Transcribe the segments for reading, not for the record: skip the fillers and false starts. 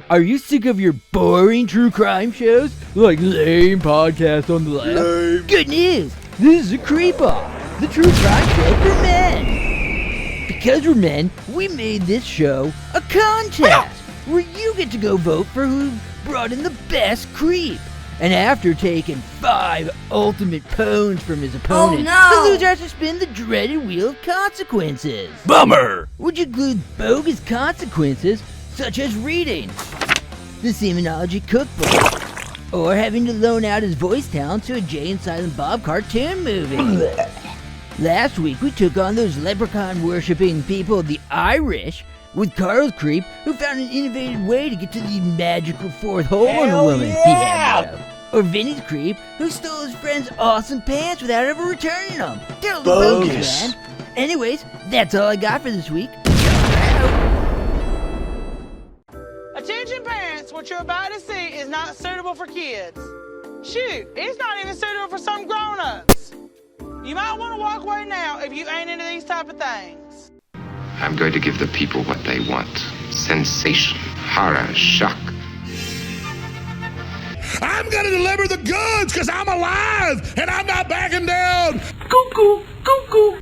Are you sick of your boring true crime shows? Like Lame Podcast on the Left? Good news! This is a Creep Off, the true crime show for men. Because we're men, we made this show a contest where you get to go vote for who brought in the best creep. And after taking 5 ultimate pwns from his opponent, the loser has to spin the dreaded wheel of consequences. Bummer! Which includes bogus consequences such as reading the Semenology Cookbook or having to loan out his voice talent to a Jay and Silent Bob cartoon movie. Last week we took on those leprechaun-worshipping people of the Irish with Carl's creep, who found an innovative way to get to the magical fourth hole in a woman he had love. Or Vinny's creep, who stole his friend's awesome pants without ever returning them. Totally bogus, man. Anyways, that's all I got for this week. Attention parents, what you're about to see is not suitable for kids. Shoot, it's not even suitable for some grown-ups. You might want to walk away now if you ain't into these type of things. I'm going to give the people what they want. Sensation, horror, shock. I'm going to deliver the goods because I'm alive and I'm not backing down. Cuckoo, cuckoo.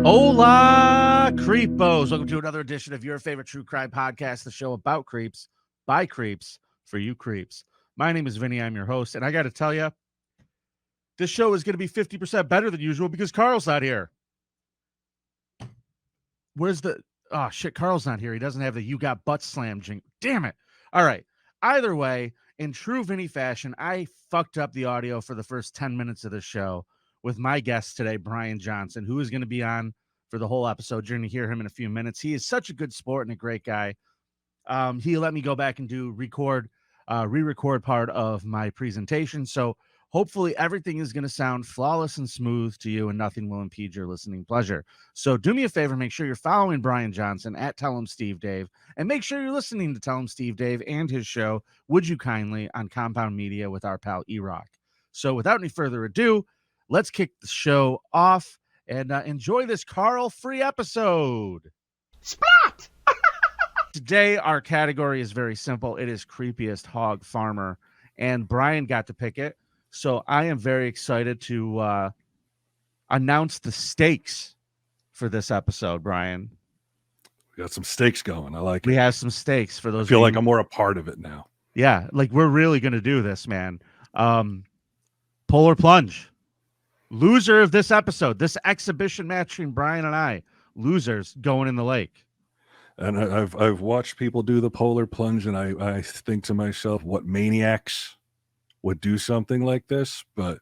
Hola, creepos. Welcome to another edition of your favorite true crime podcast, the show about creeps, by creeps, for you creeps. My name is Vinny. I'm your host, and I got to tell you, this show is going to be 50% better than usual because Carl's not here. Where's the... Oh, shit, Carl's not here. He doesn't have the You Got Butt Slam jingle. Damn it. All right. Either way, in true Vinny fashion, I fucked up the audio for the first 10 minutes of the show with my guest today, Brian Johnson, who is going to be on for the whole episode. You're going to hear him in a few minutes. He is such a good sport and a great guy. He let me go back and do re-record part of my presentation. So hopefully everything is going to sound flawless and smooth to you and nothing will impede your listening pleasure. So do me a favor, make sure you're following Brian Johnson at Tell Him Steve Dave, and make sure you're listening to Tell Him Steve Dave and his show, Would You Kindly, on Compound Media with our pal E-Rock. So without any further ado, let's kick the show off and enjoy this Carl-free episode. Splat! Today, our category is very simple. It is Creepiest Hog Farmer, and Brian got to pick it. So I am very excited to announce the stakes for this episode, Brian. We got some stakes going. I like it. We have some stakes for those. I feel like I'm more a part of it now. Yeah, like we're really going to do this, man. Polar plunge. Loser of this episode, this exhibition match between Brian and I, losers going in the lake. And I've watched people do the polar plunge, and I think to myself, what maniacs would do something like this, but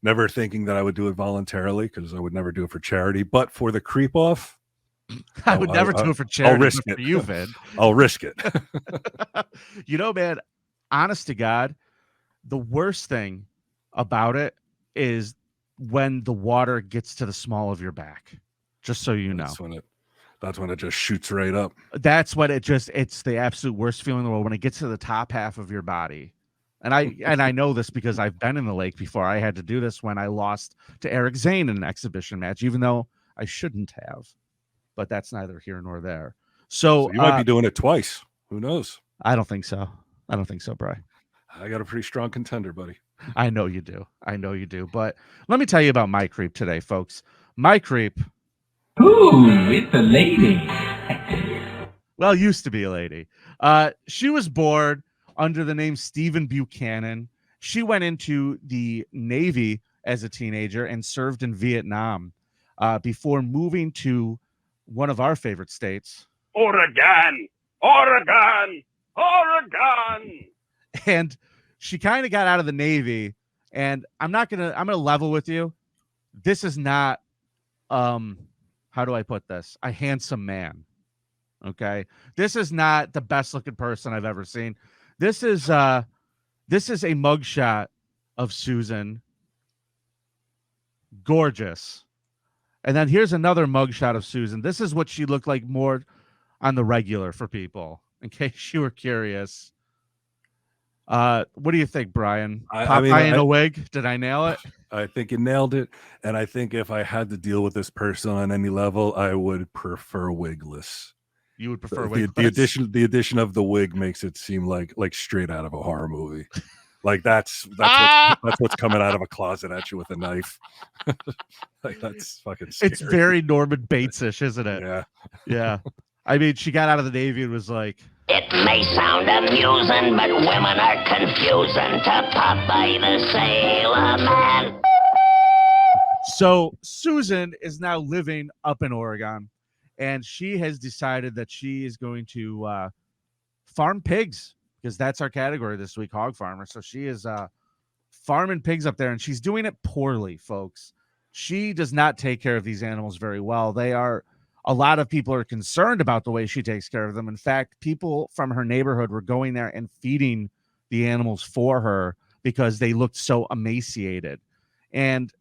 never thinking that I would do it voluntarily because I would never do it for charity. But for the creep off, I would never do it for charity. I'll risk it. For you, Vin. I'll risk it. You know, man, honest to God, the worst thing about it is when the water gets to the small of your back, just so you know. That's when it just shoots right up. That's when it's the absolute worst feeling in the world, when it gets to the top half of your body. And I know this because I've been in the lake before. I had to do this when I lost to Eric Zane in an exhibition match, even though I shouldn't have. But that's neither here nor there. So you might be doing it twice. Who knows? I don't think so. Brian. I got a pretty strong contender, buddy. I know you do. But let me tell you about my creep today, folks. My creep. Ooh, it's a lady. Well, used to be a lady. She was born under the name Stephen Buchanan. She went into the Navy as a teenager and served in Vietnam before moving to one of our favorite states, Oregon. And she kind of got out of the Navy, and I'm gonna level with you. This is not, how do I put this? A handsome man. Okay. This is not the best looking person I've ever seen. This is a mugshot of Susan. Gorgeous. And then here's another mugshot of Susan. This is what she looked like more on the regular for people, in case you were curious. What do you think, Brian? Popeye in a wig? Did I nail it? I think you nailed it. And I think if I had to deal with this person on any level, I would prefer wigless. You would prefer wigless? The addition of the wig makes it seem like straight out of a horror movie. Like that's what's coming out of a closet at you with a knife. Like that's fucking scary. It's very Norman Bates-ish, isn't it? Yeah. Yeah. I mean, she got out of the Navy and was like, it may sound amusing, but women are confusing to Popeye the Sailor Man. So Susan is now living up in Oregon, and she has decided that she is going to farm pigs, because that's our category this week, hog farmer. So she is farming pigs up there, and she's doing it poorly, folks. She does not take care of these animals very well. A lot of people are concerned about the way she takes care of them. In fact, people from her neighborhood were going there and feeding the animals for her because they looked so emaciated. And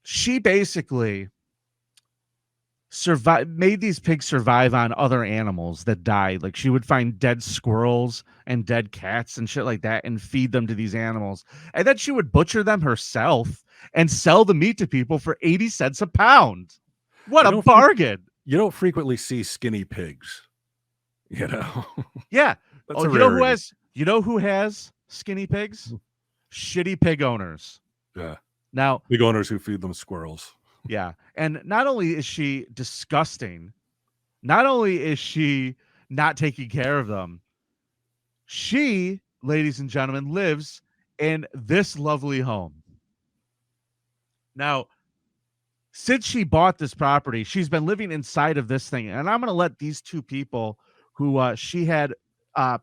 she basically made these pigs survive on other animals that died. Like, she would find dead squirrels and dead cats and shit like that and feed them to these animals. And then she would butcher them herself and sell the meat to people for 80 cents a pound. What a bargain. You don't frequently see skinny pigs, you know? Yeah. You know who has skinny pigs? Shitty pig owners. Yeah. Now, pig owners who feed them squirrels. Yeah. And not only is she disgusting, not only is she not taking care of them, she, ladies and gentlemen, lives in this lovely home. Now, since she bought this property, she's been living inside of this thing. And I'm going to let these two people who she had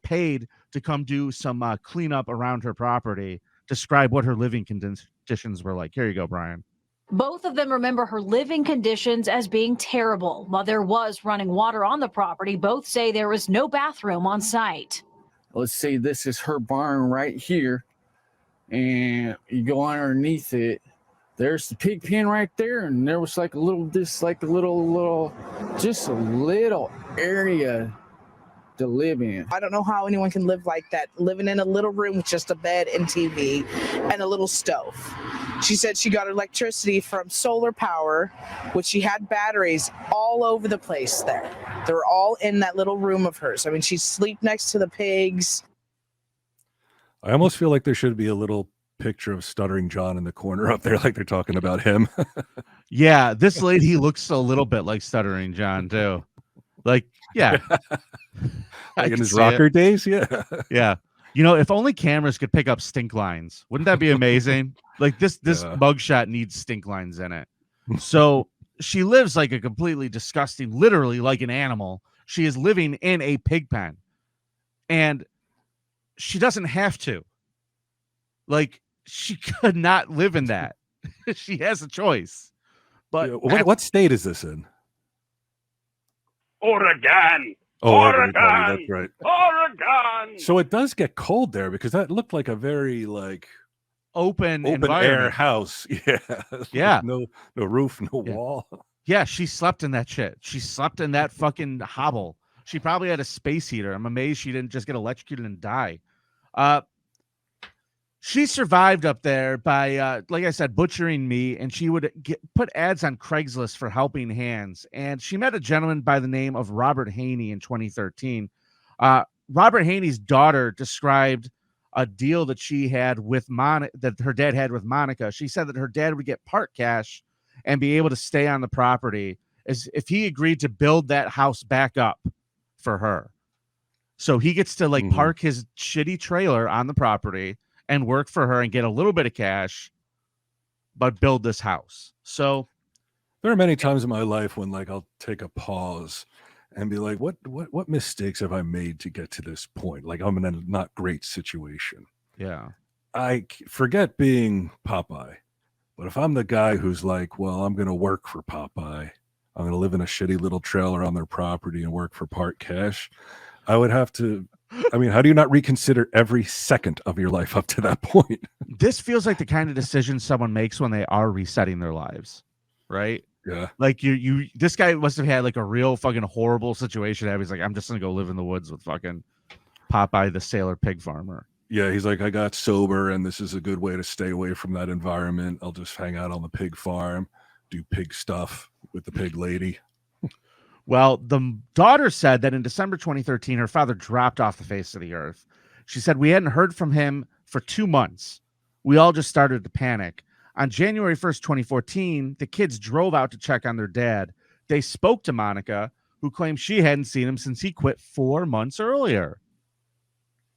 paid to come do some cleanup around her property describe what her living conditions were like. Here you go, Brian. Both of them remember her living conditions as being terrible. While there was running water on the property, both say there was no bathroom on site. Let's see, this is her barn right here. And you go underneath it. There's the pig pen right there, and there was like a little area to live in. I don't know how anyone can live like that, living in a little room with just a bed and TV and a little stove. She said she got electricity from solar power, which she had batteries all over the place there. They were all in that little room of hers. I mean, she'd sleep next to the pigs. I almost feel like there should be a little picture of Stuttering John in the corner up there, like they're talking about him. Yeah, this lady looks a little bit like Stuttering John too. Like, yeah. Like in his rocker days, yeah. Yeah. You know, if only cameras could pick up stink lines, wouldn't that be amazing? Like this mugshot needs stink lines in it. So she lives like a completely disgusting, literally like an animal. She is living in a pig pen. And she doesn't have to. Like, she could not live in that. She has a choice. But what state is this in? Oregon. Oh, Oregon. That's right. Oregon. So it does get cold there, because that looked like a very open air house. Yeah. Yeah. No roof, no wall. Yeah, she slept in that shit. She slept in that fucking hovel. She probably had a space heater. I'm amazed she didn't just get electrocuted and die. She survived up there by, like I said, butchering meat, and she would put ads on Craigslist for helping hands. And she met a gentleman by the name of Robert Haney in 2013. Robert Haney's daughter described a deal that she had with that her dad had with Monica. She said that her dad would get part cash and be able to stay on the property as if he agreed to build that house back up for her. So he gets to park his shitty trailer on the property and work for her and get a little bit of cash, but build this house. So there are many times in my life when I'll take a pause and be like, what mistakes have I made to get to this point? Like, I'm in a not great situation. Yeah. I forget being Popeye, but if I'm the guy who's like, well, I'm going to work for Popeye, I'm going to live in a shitty little trailer on their property and work for part cash, I would have to, I mean, how do you not reconsider every second of your life up to that point? This feels like the kind of decision someone makes when they are resetting their lives. right? Yeah. Like this guy must have had like a real fucking horrible situation. He's like, I'm just gonna go live in the woods with fucking Popeye the Sailor Pig Farmer. Yeah, he's like, I got sober, and this is a good way to stay away from that environment. I'll just hang out on the pig farm, do pig stuff with the pig lady. Well, the daughter said that in December 2013, her father dropped off the face of the earth. She said, we hadn't heard from him for 2 months. We all just started to panic. On January 1st, 2014, the kids drove out to check on their dad. They spoke to Monica, who claimed she hadn't seen him since he quit 4 months earlier.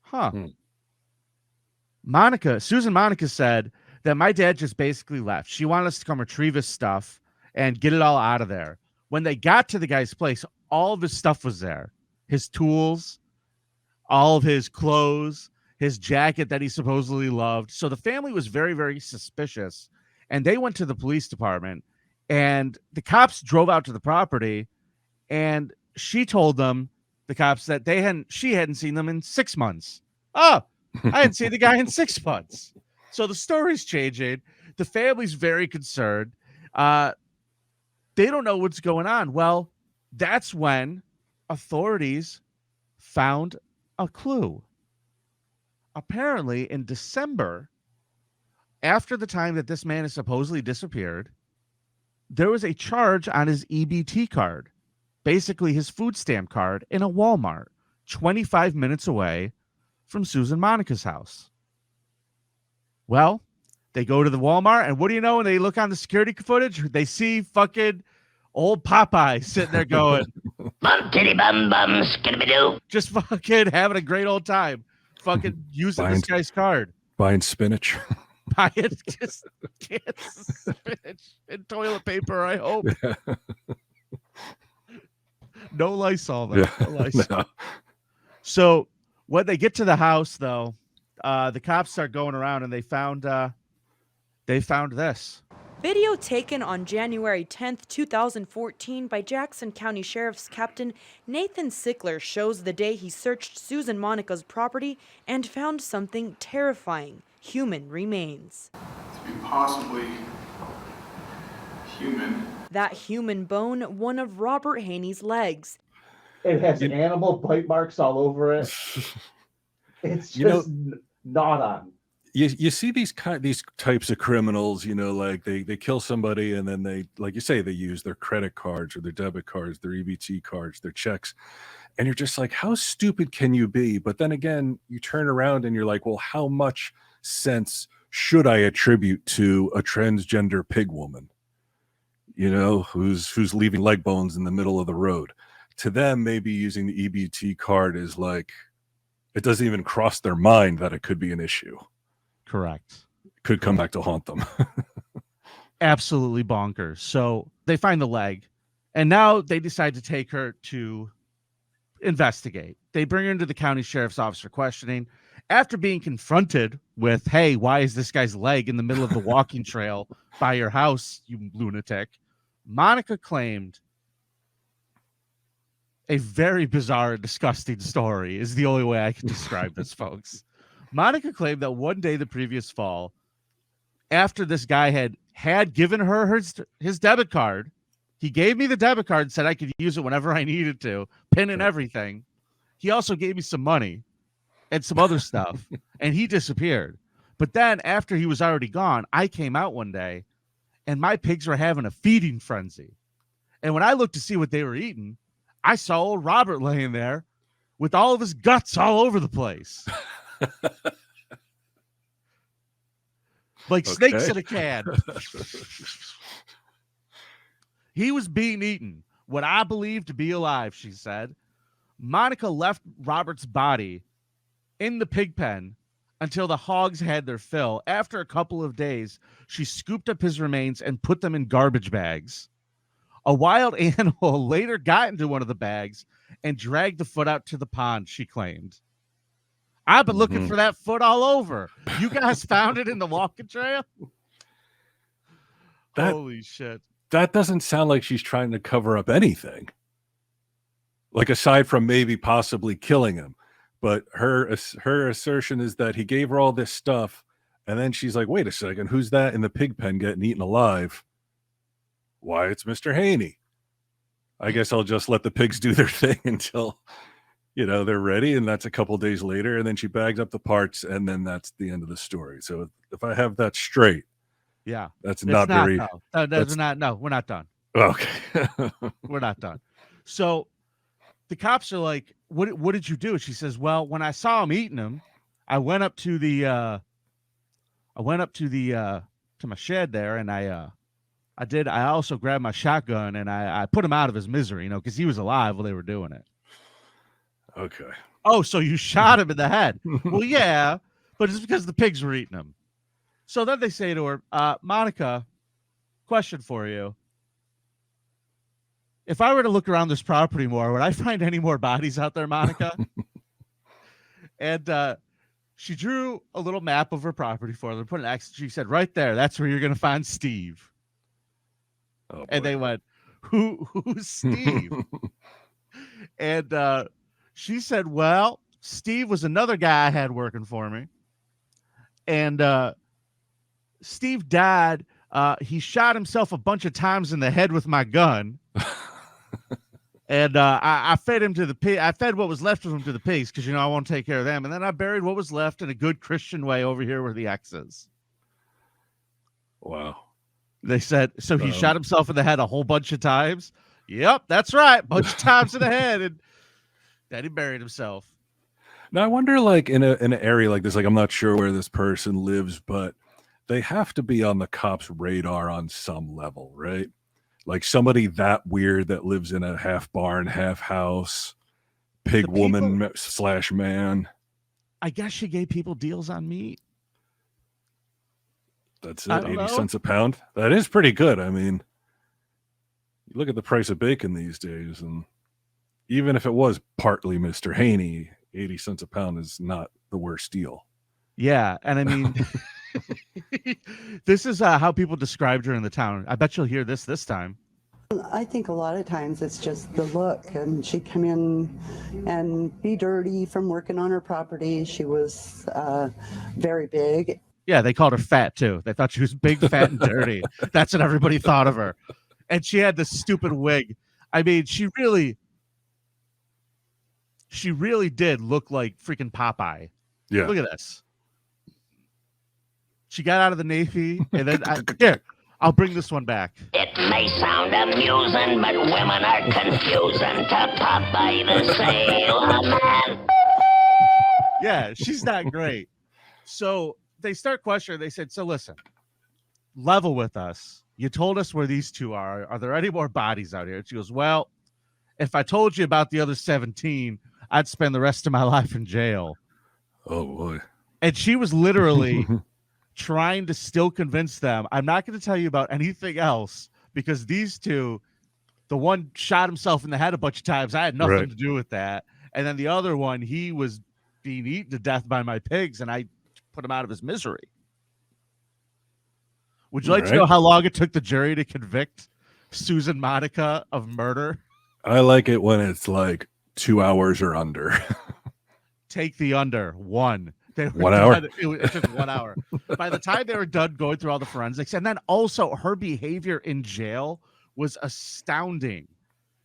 Huh. Susan Monica said that my dad just basically left. She wanted us to come retrieve his stuff and get it all out of there. When they got to the guy's place, all of his stuff was there. His tools, all of his clothes, his jacket that he supposedly loved. So the family was very, very suspicious. And they went to the police department, and the cops drove out to the property, and she told them, the cops, that she hadn't seen them in 6 months. Oh, I hadn't seen the guy in 6 months. So the story's changing. The family's very concerned. They don't know what's going on. Well, that's when authorities found a clue. Apparently, in December, after the time that this man has supposedly disappeared, there was a charge on his EBT card, basically his food stamp card, in a Walmart 25 minutes away from Susan Monica's house. Well, they go to the Walmart, and what do you know when they look on the security footage? They see fucking old Popeye sitting there going, bum titty bum bum skidabidoo. Just fucking having a great old time, fucking using this guy's card. Buying spinach. Buying just spinach and toilet paper, I hope. Yeah. No Lysol, though. Yeah. No Lysol. No. So when they get to the house, though, the cops start going around, and they found this. Video taken on January 10th, 2014 by Jackson County Sheriff's Captain Nathan Sickler shows the day he searched Susan Monica's property and found something terrifying: human remains. To be possibly human. That human bone, one of Robert Haney's legs. It has animal bite marks all over it. It's just not on. You see these types of criminals, like they kill somebody, and then they, like you say, they use their credit cards or their debit cards, their EBT cards, their checks, and you're just like, how stupid can you be? But then again, you turn around and you're like, well, how much sense should I attribute to a transgender pig woman, who's leaving leg bones in the middle of the road? To them, maybe using the EBT card is like, it doesn't even cross their mind that it could be an issue. Correct. Could come back to haunt them. Absolutely bonkers. So they find the leg, and now they decide to take her to investigate. They bring her into the county sheriff's office for questioning. After being confronted with, hey, why is this guy's leg in the middle of the walking trail by your house, you lunatic? Monica claimed a very bizarre and disgusting story is the only way I can describe this, folks. Monica claimed that one day the previous fall, after this guy had given her his debit card, he gave me the debit card and said I could use it whenever I needed to, PIN and everything. He also gave me some money and some other stuff, and he disappeared. But then after he was already gone, I came out one day, and my pigs were having a feeding frenzy. And when I looked to see what they were eating, I saw old Robert laying there with all of his guts all over the place. Like snakes in a can. He was being eaten, what I believe to be alive, she said. Monica left Robert's body in the pig pen until the hogs had their fill. After a couple of days, she scooped up his remains and put them in garbage bags. A wild animal later got into one of the bags and dragged the foot out to the pond, she claimed. I've been looking for that foot all over. You guys found it in the walking trail? Holy shit. That doesn't sound like she's trying to cover up anything. Like, aside from maybe possibly killing him. But her assertion is that he gave her all this stuff, and then she's like, wait a second, who's that in the pig pen getting eaten alive? why, it's Mr. Haney. I guess I'll just let the pigs do their thing until, they're ready. And that's a couple days later. And then she bags up the parts, and then that's the end of the story. So if I have that straight, yeah, that's not very. That's not. No, we're not done. Okay. We're not done. So the cops are like, what did you do? She says, well, when I saw him eating them, I went up to to my shed there, and I also grabbed my shotgun, and I put him out of his misery, because he was alive while they were doing it. Okay. Oh, so you shot him in the head. Well, yeah, but it's because the pigs were eating him. So then they say to her, Monica, question for you. If I were to look around this property more, would I find any more bodies out there, Monica? And she drew a little map of her property for them, put an X. She said, right there, that's where you're going to find Steve. Oh, and they went, who's Steve? And she said, well, Steve was another guy I had working for me. And Steve died. He shot himself a bunch of times in the head with my gun. And I fed him to the pig. I fed what was left of him to the pigs because, I want to take care of them. And then I buried what was left in a good Christian way over here where the X is. Wow. They said, so he shot himself in the head a whole bunch of times. Yep, that's right. Bunch of times in the head. And then he buried himself. Now, I wonder, like, in an area like this, like, I'm not sure where this person lives, but they have to be on the cops' radar on some level, right? Like somebody that weird that lives in a half barn, half house, pig woman / man. I guess she gave people deals on meat. That's it, 80 cents a pound. That is pretty good. I mean, you look at the price of bacon these days, and even if it was partly Mr. Haney, 80 cents a pound is not the worst deal. Yeah, and I mean, this is how people described her in the town. I bet you'll hear this time. I think a lot of times it's just the look, and she'd come in and be dirty from working on her property. She was very big. Yeah, they called her fat too. They thought she was big, fat, and dirty. That's what everybody thought of her. And she had this stupid wig. I mean, she really did look like freaking Popeye. Yeah. Look at this. She got out of the Navy, and then I'll bring this one back. It may sound amusing, but women are confusing to Popeye the Sailor Man. Yeah, she's not great. So they start questioning. They said, so listen, level with us. You told us where these two are. Are there any more bodies out here? And she goes, well, if I told you about the other 17, I'd spend the rest of my life in jail. Oh, boy. And she was literally trying to still convince them, I'm not going to tell you about anything else because these two, the one shot himself in the head a bunch of times. I had nothing to do with that. And then the other one, he was being eaten to death by my pigs, and I put him out of his misery. Would you like to know how long it took the jury to convict Susan Monica of murder? I like it when it's like 2 hours or under. Take the under. 1. 1 hour? It took 1 hour. By the time they were done going through all the forensics, and then also her behavior in jail was astounding.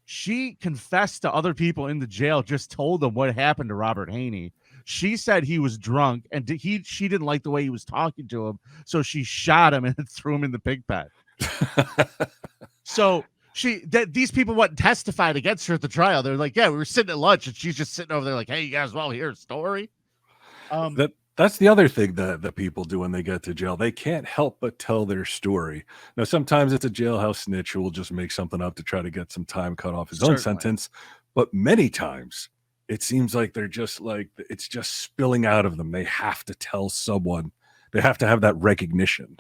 She confessed to other people in the jail, just told them what happened to Robert Haney. She said he was drunk, and she didn't like the way he was talking to him, so she shot him and threw him in the pig pen. So these people went and testified against her at the trial. They're like, yeah, we were sitting at lunch, and she's just sitting over there like, hey, you guys want to hear a story? That's the other thing that people do when they get to jail. They can't help but tell their story. Now, sometimes it's a jailhouse snitch who will just make something up to try to get some time cut off his own sentence. But many times it seems like they're just like, it's just spilling out of them. They have to tell someone. They have to have that recognition.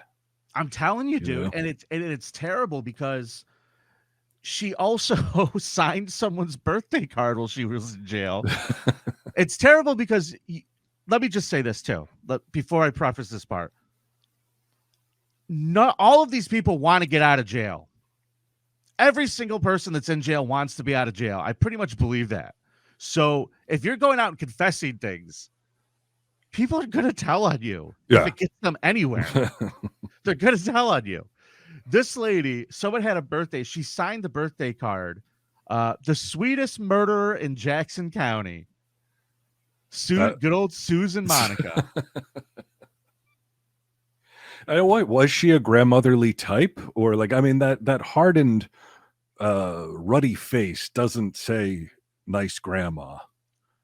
I'm telling you, dude. And it's terrible because she also signed someone's birthday card while she was in jail. It's terrible because let me just say this too, before I preface this part. Not all of these people want to get out of jail. Every single person that's in jail wants to be out of jail. I pretty much believe that. So if you're going out and confessing things, people are going to tell on you. Yeah. If it gets them anywhere, they're going to tell on you. This lady, someone had a birthday. She signed the birthday card. The sweetest murderer in Jackson County. Good old Susan Monica. I don't know, was she a grandmotherly type, or like, I mean, that hardened, ruddy face doesn't say nice grandma.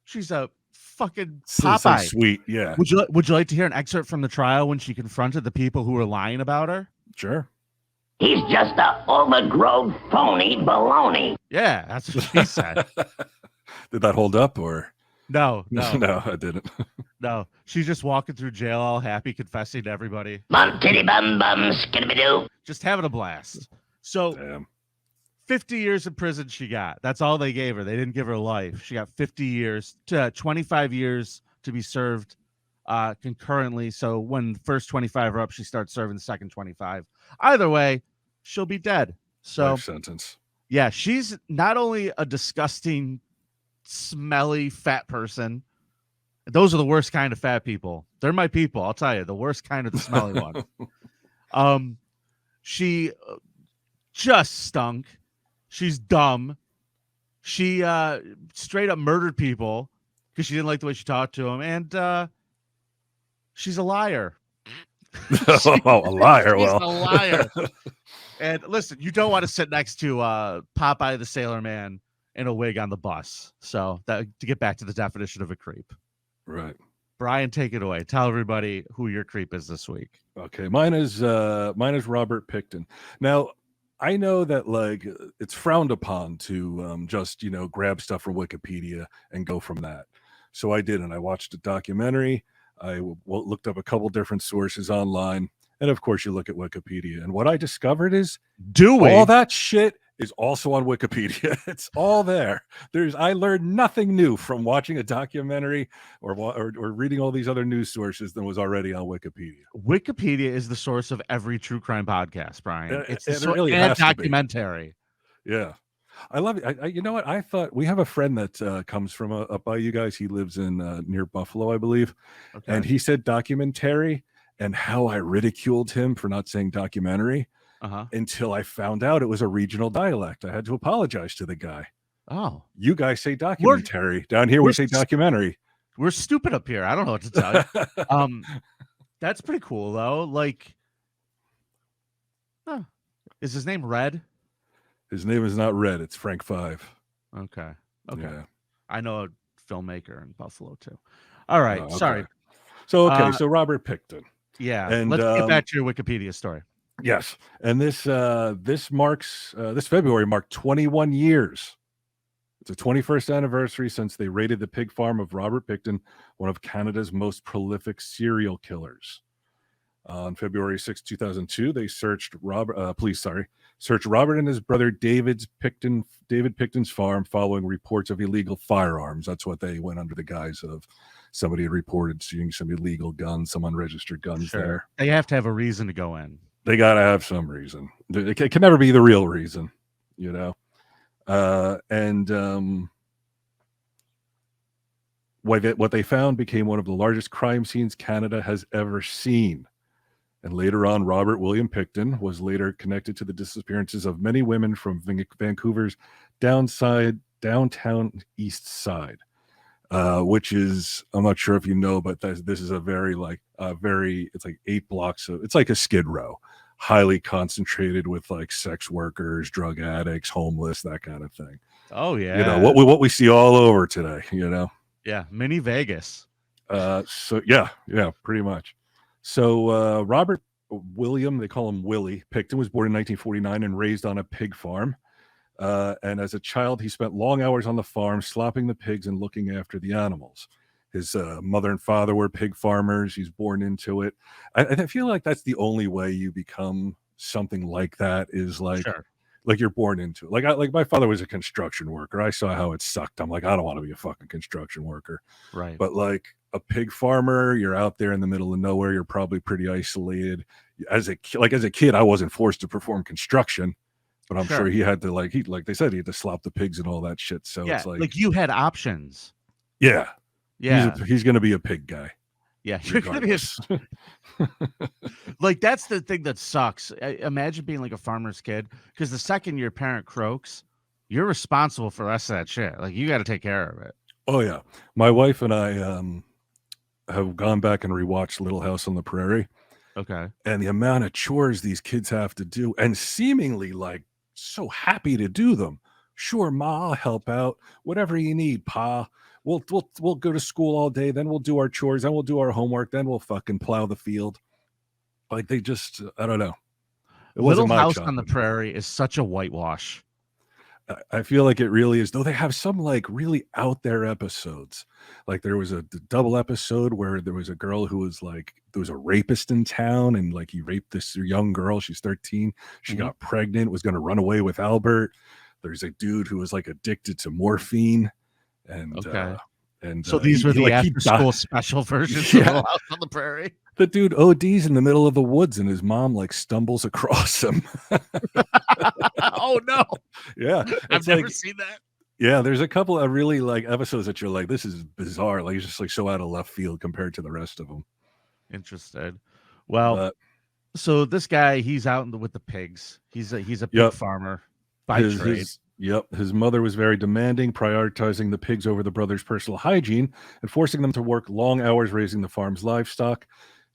She's a fucking Popeye. Popeye. Sweet, yeah. Would you like to hear an excerpt from the trial when she confronted the people who were lying about her? Sure. He's just a overgrown phony baloney. Yeah, that's what she said. Did that hold up, or? No, No, I didn't. No, she's just walking through jail all happy, confessing to everybody. Bum titty bum bum skidabidoo. Just having a blast. So, Damn. 50 years in prison she got. That's all they gave her. They didn't give her life. She got 50 years to 25 years to be served concurrently. So when the first 25 are up, she starts serving the second 25. Either way, she'll be dead. So Life sentence. Yeah, she's not only a disgusting, smelly, fat person. Those are the worst kind of fat people. They're my people, I'll tell you. The worst kind of the smelly one. She just stunk. She's dumb. She straight up murdered people because she didn't like the way she talked to them. And she's a liar. A liar. She's Well, a liar. And listen, you don't want to sit next to Popeye the Sailor Man in a wig on the bus. So that, to get back to the definition of a creep. Right. Brian, take it away. Tell everybody who your creep is this week. Okay, mine is Robert Picton. Now, I know that like it's frowned upon to just grab stuff from Wikipedia and go from that. So I didn't. I watched a documentary. I looked up a couple different sources online, and of course, you look at Wikipedia. And what I discovered is, all that shit is also on Wikipedia. It's all there. I learned nothing new from watching a documentary or reading all these other news sources than was already on Wikipedia. Wikipedia is the source of every true crime podcast, Brian. It's the really and has to be. documentary. Yeah. I love it. You know what? I thought we have a friend that comes from up by you guys. He lives in near Buffalo, I believe. Okay. And he said documentary, and how I ridiculed him for not saying documentary. Until I found out it was a regional dialect. I had to apologize to the guy. Oh, you guys say documentary. Down here we say documentary. We're stupid up here. I don't know what to tell you. That's pretty cool though. Like, is his name Red? His name is not Red. It's Frank Five. Okay. Yeah. I know a filmmaker in Buffalo too. All right. Okay. Sorry. So so Robert Picton. Yeah. And let's get back to your Wikipedia story. Yes, and this February marked 21 years. It's the 21st anniversary since they raided the pig farm of Robert Picton, one of Canada's most prolific serial killers. On February 6, 2002, they searched searched Robert and his brother David Picton's farm following reports of illegal firearms. That's what they went under the guise of. Somebody had reported seeing some illegal guns, some unregistered guns there. They have to have a reason to go in. They got to have some reason. It can never be the real reason, what they found became one of the largest crime scenes Canada has ever seen. And later on, Robert William Picton was later connected to the disappearances of many women from Vancouver's downtown east side, which is, I'm not sure if you know, but this is a very it's like 8 blocks of, it's like a Skid Row, highly concentrated with like sex workers, drug addicts, homeless, that kind of thing. Oh yeah. What we see all over today, Yeah, mini Vegas. So yeah, pretty much. So Robert William, they call him Willie Picton, was born in 1949 and raised on a pig farm. And as a child, he spent long hours on the farm, slopping the pigs and looking after the animals. His mother and father were pig farmers. He's born into it. I feel like that's the only way you become something like that, is like you're born into it. Like my father was a construction worker. I saw how it sucked. I'm like, I don't want to be a fucking construction worker. Right. But like a pig farmer, you're out there in the middle of nowhere. You're probably pretty isolated. As a kid, I wasn't forced to perform construction. But I'm sure he had to like they said, he had to slop the pigs and all that shit. So it's like you had options. Yeah. Yeah. He's going to be a pig guy. Yeah, you're gonna be like that's the thing that sucks. Imagine being like a farmer's kid, because the second your parent croaks, you're responsible for the rest of that shit. Like you got to take care of it. Oh yeah, my wife and I have gone back and rewatched Little House on the Prairie. Okay. And the amount of chores these kids have to do, and seemingly like so happy to do them. Sure, Ma, I'll help out. Whatever you need, Pa. We'll go to school all day, then we'll do our chores, then we'll do our homework, then we'll fucking plow the field. Like they just, I don't know. It Little wasn't my House job. on the Prairie is such a whitewash. I feel like it really is, though they have some like really out there episodes. Like there was a double episode where there was a girl who was like, there was a rapist in town and like he raped this young girl. She's 13. She got pregnant, was going to run away with Albert. There's a dude who was like addicted to morphine. And, so these were the after school special versions of Little House on the Prairie. The dude ODs in the middle of the woods and his mom like stumbles across him. Oh no. Yeah. I've never seen that. Yeah, there's a couple of really like episodes that you're like, this is bizarre. Like it's just like so out of left field compared to the rest of them. Interested. Well, so this guy, he's out with the pigs. He's a pig farmer by trade. His mother was very demanding, prioritizing the pigs over the brothers' personal hygiene and forcing them to work long hours raising the farm's livestock.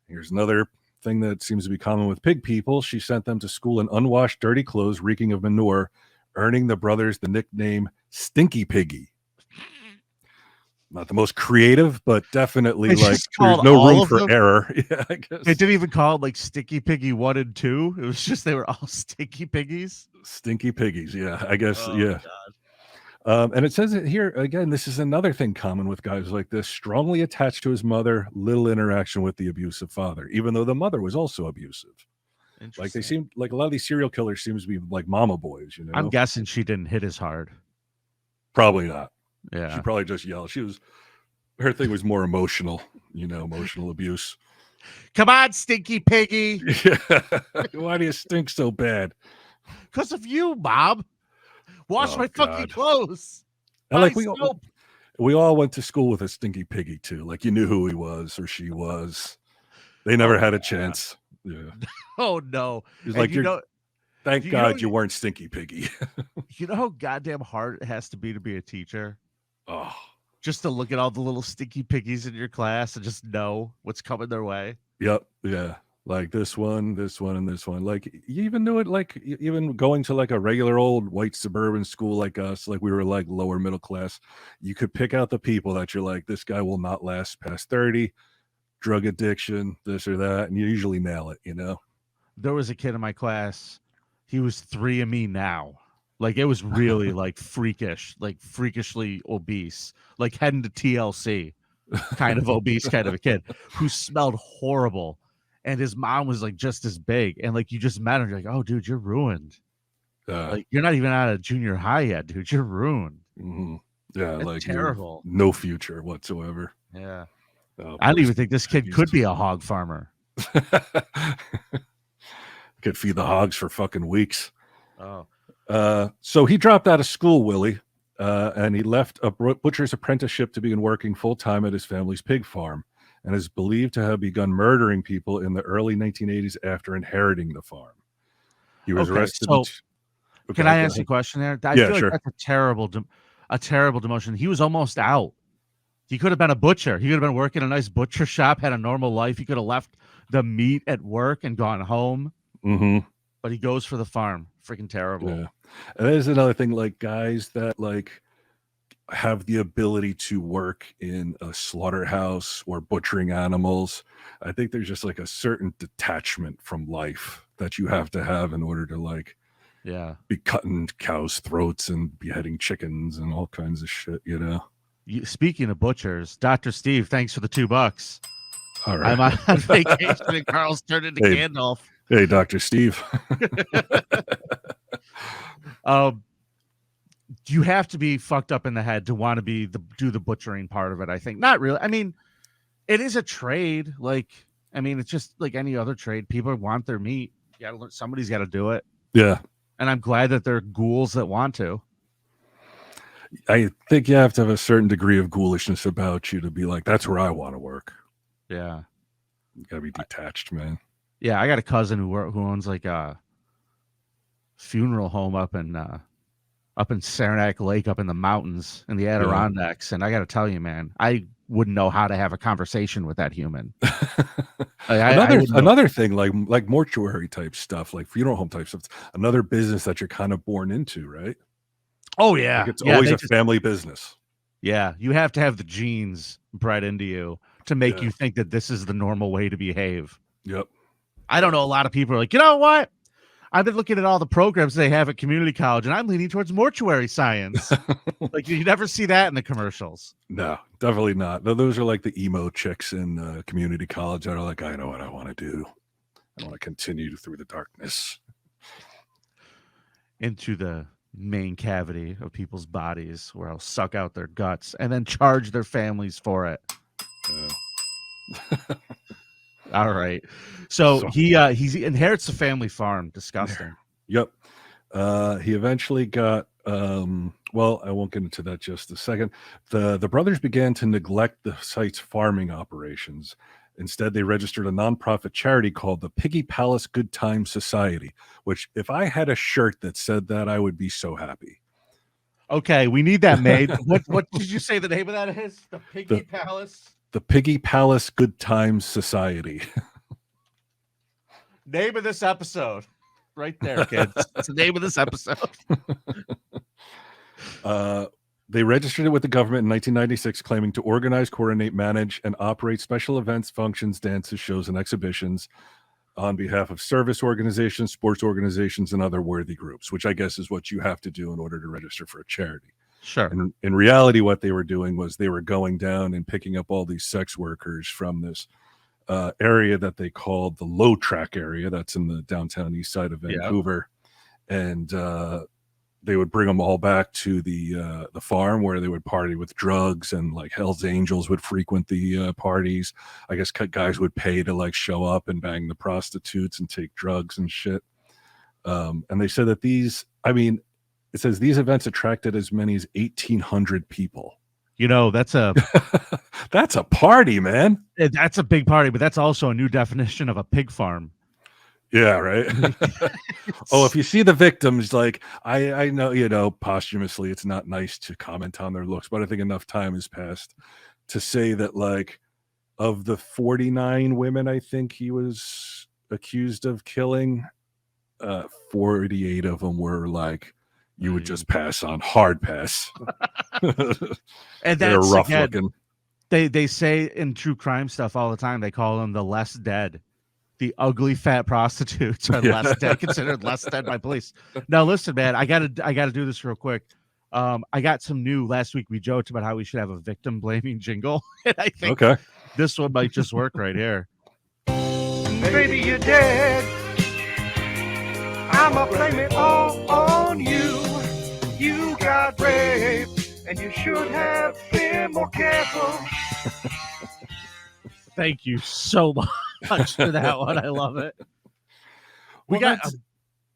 Here's another thing that seems to be common with pig people. She sent them to school in unwashed, dirty clothes, reeking of manure, earning the brothers the nickname Stinky Piggy. Not the most creative, but definitely like there's no room for error. Yeah, I guess. They didn't even call it like Stinky Piggy 1 and 2. It was just they were all Stinky Piggies. Stinky Piggies, yeah, I guess, yeah. And it says it here again. This is another thing common with guys like this: strongly attached to his mother, little interaction with the abusive father, even though the mother was also abusive. Like they seem like a lot of these serial killers seems to be like mama boys. You know, I'm guessing she didn't hit as hard. Probably not. Yeah, she probably just yelled. Her thing was more emotional. You know, emotional abuse. Come on, Stinky Piggy. Yeah. Why do you stink so bad? Because of you, Bob. Wash my fucking clothes. And like we all went to school with a Stinky Piggy too. Like you knew who he was or she was. They never had a chance. Yeah. Oh no. He's like, thank God you weren't Stinky Piggy. You know how goddamn hard it has to be a teacher? Oh. Just to look at all the little Stinky Piggies in your class and just know what's coming their way. Yep. Yeah. Like this one, and this one. Like you even knew it, like even going to like a regular old white suburban school like us, like we were like lower middle class, you could pick out the people that you're like, this guy will not last past 30, drug addiction, this or that, and you usually nail it, you know? There was a kid in my class, he was 3 now. Like it was really like freakish, like freakishly obese, like heading to TLC, kind of obese kind of a kid who smelled horrible. And his mom was like just as big. And like you just met him, you're like, oh, dude, you're ruined. Like you're not even out of junior high yet, dude. You're ruined. Mm-hmm. Yeah, it's like terrible. No future whatsoever. Yeah. I don't even think this kid could be a hog farmer. Could feed the hogs for fucking weeks. Oh. So he dropped out of school, Willie, and he left a butcher's apprenticeship to begin working full-time at his family's pig farm, and is believed to have begun murdering people in the early 1980s after inheriting the farm. He was arrested. So, can I ask you a question there? I feel sure. like that's a terrible demotion. He was almost out. He could have been a butcher. He could have been working in a nice butcher shop, had a normal life. He could have left the meat at work and gone home. Mm-hmm. But he goes for the farm. Freaking terrible. Yeah. And there's another thing, like guys that like have the ability to work in a slaughterhouse or butchering animals. I think there's just like a certain detachment from life that you have to have in order to like be cutting cows' throats and beheading chickens and all kinds of shit, you know. Speaking of butchers, Dr. Steve, thanks for the $2. All right. I'm on vacation and Carl's turned into Gandalf. Hey, Dr. Steve. You have to be fucked up in the head to want to do the butchering part of it, I think. Not really. I mean, it is a trade. Like, I mean, it's just like any other trade. People want their meat. You gotta learn, somebody's got to do it. Yeah. And I'm glad that there are ghouls that want to. I think you have to have a certain degree of ghoulishness about you to be like, that's where I want to work. Yeah. You gotta be detached, man. Yeah, I got a cousin who owns like a funeral home up in Saranac Lake, up in the mountains in the Adirondacks, and I got to tell you, man, I wouldn't know how to have a conversation with that human. Another thing, like mortuary type stuff, like funeral home type stuff. Another business that you're kind of born into, right? Oh yeah, like it's always a just, family business. Yeah, you have to have the genes bred into you to make you think that this is the normal way to behave. Yep. I don't know. A lot of people are like, you know what? I've been looking at all the programs they have at community college, and I'm leaning towards mortuary science. Like you never see that in the commercials. No, definitely not. Those are like the emo chicks in community college that are like, I know what I want to do. I want to continue through the darkness into the main cavity of people's bodies, where I'll suck out their guts and then charge their families for it. All right. So he inherits the family farm. Disgusting. Yep. He eventually got well, I won't get into that just a second. The brothers began to neglect the site's farming operations. Instead, they registered a nonprofit charity called the Piggy Palace Good Time Society, which if I had a shirt that said that, I would be so happy. Okay, we need that made. What did you say the name of that is? The Piggy Palace? The Piggy Palace Good Time Society. Name of this episode. Right there, kids. That's the name of this episode. They registered it with the government in 1996, claiming to organize, coordinate, manage, and operate special events, functions, dances, shows, and exhibitions on behalf of service organizations, sports organizations, and other worthy groups, which I guess is what you have to do in order to register for a charity. Sure. And in reality, what they were doing was they were going down and picking up all these sex workers from this area that they called the Low Track area. That's in the downtown east side of Vancouver. And they would bring them all back to the farm where they would party with drugs, and like Hell's Angels would frequent the parties. I guess guys would pay to like show up and bang the prostitutes and take drugs and shit. And they said that it says these events attracted as many as 1,800 people. You know, that's a that's a party, man. That's a big party, but that's also a new definition of a pig farm. Yeah, right. Oh, if you see the victims, like I know, you know, posthumously, it's not nice to comment on their looks, but I think enough time has passed to say that, like, of the 49 women, I think he was accused of killing, 48 of them were like, you would just pass on, hard pass. And they're that's rough again, looking. They say in true crime stuff all the time, they call them the less dead. The ugly fat prostitutes are less dead, considered less dead by police. Now listen, man, I gotta do this real quick. I got some new last week. We joked about how we should have a victim blaming jingle. And I think this one might just work right here. Baby, you're dead. I'ma blame it all on you. You got raped, and you should have been more careful. Thank you so much for that one. I love it. We Well, got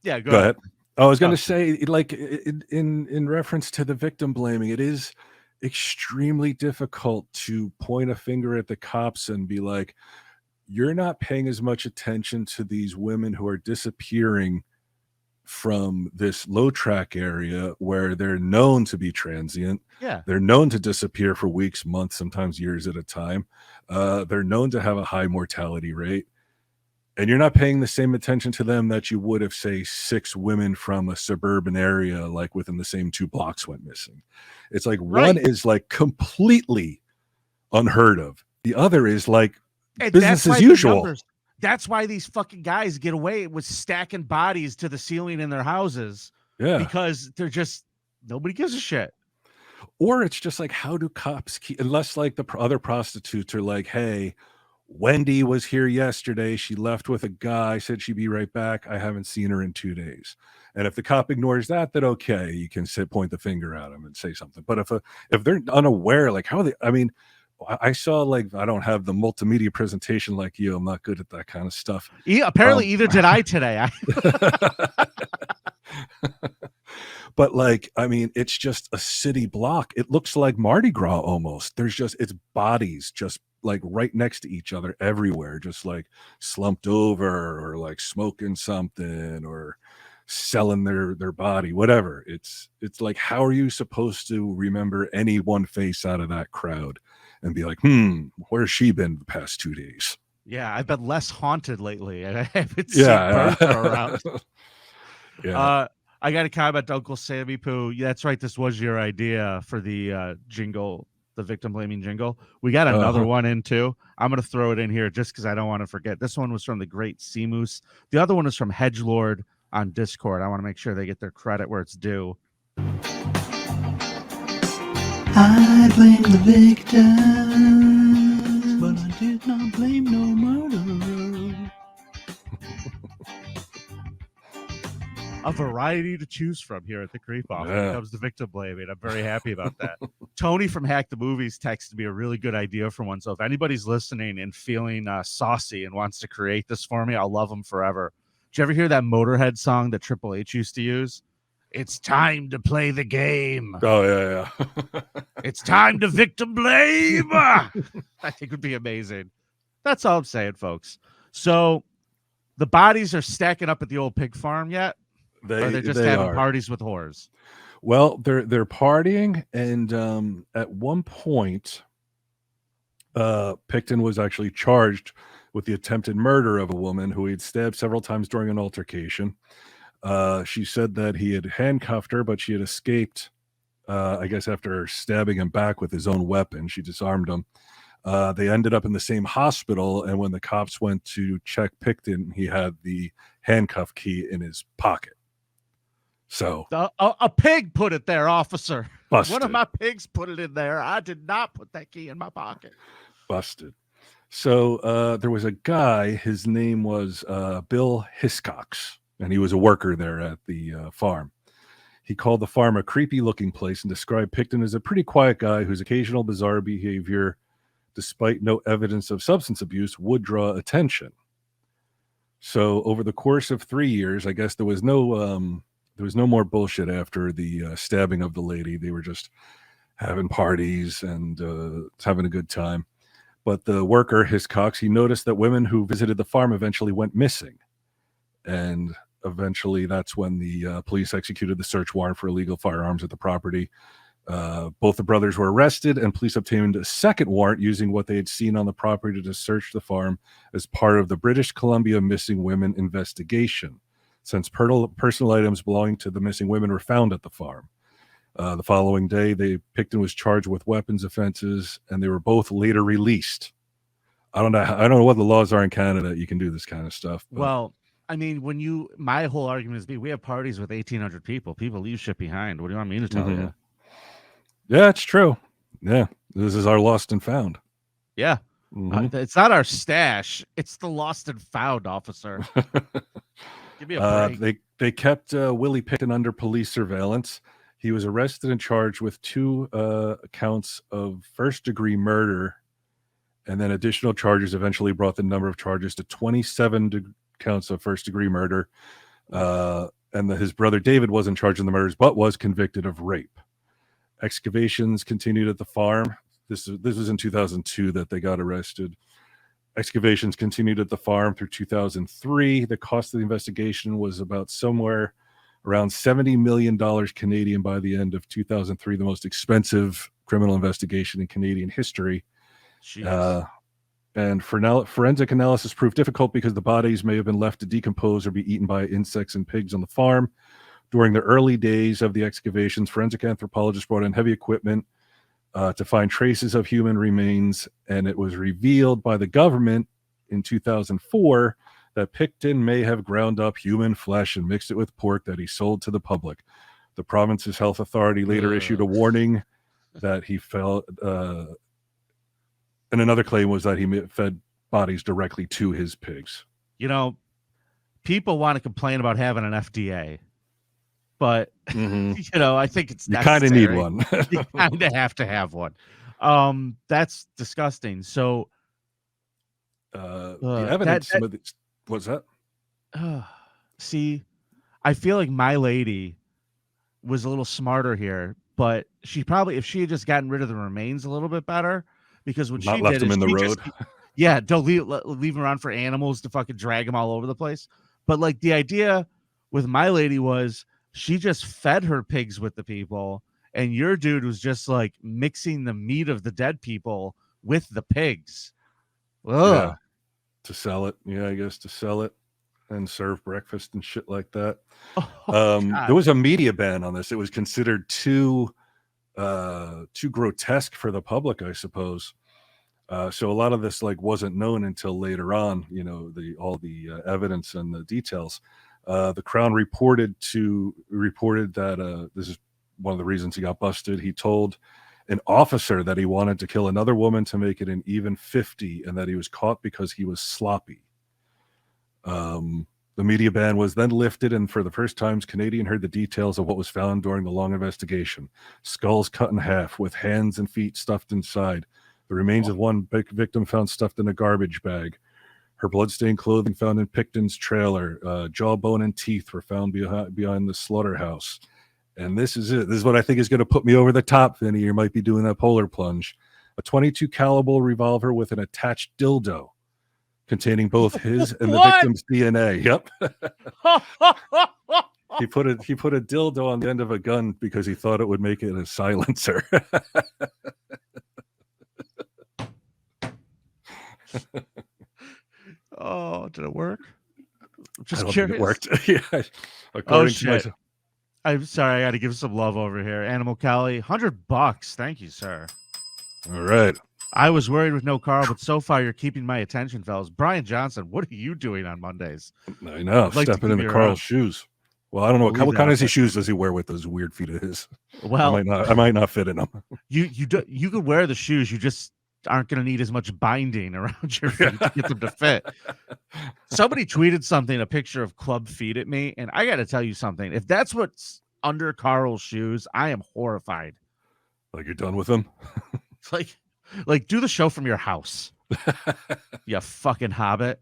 yeah, Go ahead. I was going to say, like, in reference to the victim blaming, it is extremely difficult to point a finger at the cops and be like, you're not paying as much attention to these women who are disappearing from this low track area where they're known to be transient. Yeah. They're known to disappear for weeks, months, sometimes years at a time. They're known to have a high mortality rate. And you're not paying the same attention to them that you would if, say, 6 women from a suburban area, like within the same 2 blocks, went missing. It's like one is like completely unheard of. The other is like business as usual. That's why these fucking guys get away with stacking bodies to the ceiling in their houses. Yeah. Because they're just, nobody gives a shit. Or it's just like, how do cops keep, unless like the other prostitutes are like, hey, Wendy was here yesterday. She left with a guy, said she'd be right back. I haven't seen her in 2 days. And if the cop ignores that, then okay, you can point the finger at him and say something. But if they're unaware, like how are they, I mean, I saw, like, I don't have the multimedia presentation like you. I'm not good at that kind of stuff. Yeah, apparently either did I today. But like, I mean, it's just a city block. It looks like Mardi Gras almost. There's just, it's bodies just like right next to each other everywhere, just like slumped over or like smoking something or selling their body, whatever. It's like, how are you supposed to remember any one face out of that crowd and be like, where's she been the past 2 days? Yeah, I've been less haunted lately, and I haven't seen Bertha around. Yeah. I got a comment, Uncle Sammy Poo. Yeah, that's right. This was your idea for the jingle, the victim blaming jingle. We got another one in too. I'm going to throw it in here just because I don't want to forget. This one was from the Great Sea Moose. The other one is from Hedgelord on Discord. I want to make sure they get their credit where it's due. I blame the victim, but I did not blame no murderer. A variety to choose from here at the Creep Off when it comes to victim blaming. I'm very happy about that. Tony from Hack the Movies texted me a really good idea for one. So if anybody's listening and feeling saucy and wants to create this for me, I'll love them forever. Did you ever hear that Motorhead song that Triple H used to use? It's time to play the game. Oh, yeah. It's time to victim blame. I think it would be amazing. That's all I'm saying, folks. So the bodies are stacking up at the old pig farm yet? Or they're just having parties with whores? Well, they're partying, and at one point, Picton was actually charged with the attempted murder of a woman who he had stabbed several times during an altercation. She said that he had handcuffed her, but she had escaped, I guess, after stabbing him back with his own weapon. She disarmed him. They ended up in the same hospital, and when the cops went to check Picton, he had the handcuff key in his pocket. So a pig put it there, officer. Busted. One of my pigs put it in there. I did not put that key in my pocket. Busted. So there was a guy, his name was Bill Hiscox, and he was a worker there at the farm. He called the farm a creepy looking place and described Picton as a pretty quiet guy whose occasional bizarre behavior, despite no evidence of substance abuse, would draw attention. So over the course of 3 years, I guess there was no more bullshit after the stabbing of the lady. They were just having parties and having a good time. But the worker, Hiscox, he noticed that women who visited the farm eventually went missing. And eventually that's when the police executed the search warrant for illegal firearms at the property. Both the brothers were arrested, and police obtained a second warrant using what they had seen on the property to search the farm as part of the British Columbia Missing Women investigation, since personal items belonging to the missing women were found at the farm. The following day, Picton was charged with weapons offenses, and they were both later released. I don't know what the laws are in Canada that you can do this kind of stuff. But. Well, I mean, my whole argument is we have parties with 1,800 people. People leave shit behind. What do you want me to tell you? Yeah, it's true. Yeah, this is our lost and found. Yeah. It's not our stash. It's the lost and found, officer. Give me a break. They kept Willie Picton under police surveillance. He was arrested and charged with 2 counts of first-degree murder, and then additional charges eventually brought the number of charges to 27 counts of first-degree murder. And his brother David wasn't charged in the murders, but was convicted of rape. Excavations continued at the farm. This was in 2002 that they got arrested. Excavations continued at the farm through 2003. The cost of the investigation was about somewhere around $70 million Canadian by the end of 2003, the most expensive criminal investigation in Canadian history. And forensic analysis proved difficult because the bodies may have been left to decompose or be eaten by insects and pigs on the farm. During the early days of the excavations, forensic anthropologists brought in heavy equipment to find traces of human remains, and it was revealed by the government in 2004 that Picton may have ground up human flesh and mixed it with pork that he sold to the public. The province's health authority later issued a warning that he felt, and another claim was that he fed bodies directly to his pigs. You know, people want to complain about having an FDA. But, I think it's necessary. You kind of need one. You kind of have to have one. That's disgusting. So, the evidence, what's that? See, I feel like my lady was a little smarter here, but she probably, if she had just gotten rid of the remains a little bit better, because what Not she left did them is in the she road. yeah, don't leave them around for animals to fucking drag them all over the place. But like the idea with my lady was she just fed her pigs with the people, and your dude was just like mixing the meat of the dead people with the pigs. Ugh. Yeah, to sell it. Yeah, I guess to sell it and serve breakfast and shit like that. There was a media ban on this. It was considered too grotesque for the public, I suppose. So a lot of this like wasn't known until later on. You know, all the evidence and the details. The Crown reported that this is one of the reasons he got busted. He told an officer that he wanted to kill another woman to make it an even 50, and that he was caught because he was sloppy. The media ban was then lifted, and for the first time, Canadian heard the details of what was found during the long investigation. Skulls cut in half, with hands and feet stuffed inside. The remains of one victim found stuffed in a garbage bag. Her bloodstained clothing found in Picton's trailer. Jawbone and teeth were found behind the slaughterhouse. And this is it. This is what I think is going to put me over the top, Vinny. You might be doing that polar plunge. A .22 caliber revolver with an attached dildo containing both his and the victim's DNA. Yep. He put a dildo on the end of a gun because he thought it would make it a silencer. Oh, did it work? Just curious. It worked. Yeah. Oh shit. I'm sorry, I got to give some love over here. Animal Cali, $100. Thank you, sir. All right. I was worried with no Carl, but so far you're keeping my attention, fellas. Brian Johnson, what are you doing on Mondays? I know, stepping into Carl's shoes. Well, I don't know what kind of shoes does he wear with those weird feet of his. Well, I might not fit in them. You could wear the shoes. You just aren't going to need as much binding around your feet to get them to fit. Somebody tweeted something, a picture of club feet at me, and I got to tell you something. If that's what's under Carl's shoes, I am horrified. Like you're done with them? Like do the show from your house. You fucking hobbit.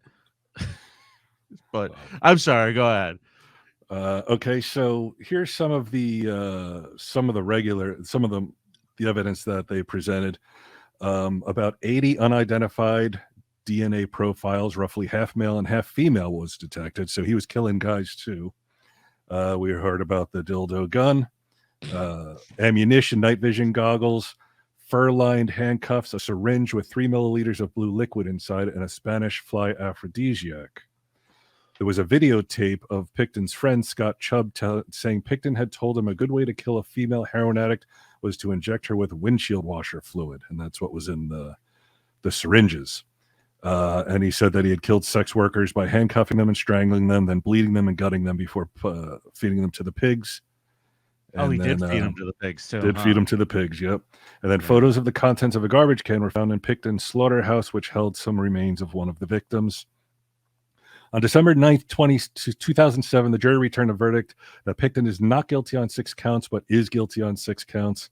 But I'm sorry, go ahead. Okay, so here's some of the evidence that they presented. About 80 unidentified DNA profiles, roughly half male and half female, was detected. So he was killing guys too. We heard about the dildo gun, ammunition, night vision goggles, fur-lined handcuffs, a syringe with 3 milliliters of blue liquid inside, and a Spanish fly aphrodisiac. There was a videotape of Picton's friend Scott Chubb saying Picton had told him a good way to kill a female heroin addict was to inject her with windshield washer fluid, and that's what was in the syringes. And he said that he had killed sex workers by handcuffing them and strangling them, then bleeding them and gutting them before feeding them to the pigs. And he did feed them to the pigs too. Feed them to the pigs, yep. And then photos of the contents of a garbage can were found in Picton's slaughterhouse, which held some remains of one of the victims. On December 9th, 2007, the jury returned a verdict that Picton is not guilty on 6 counts, but is guilty on 6 counts.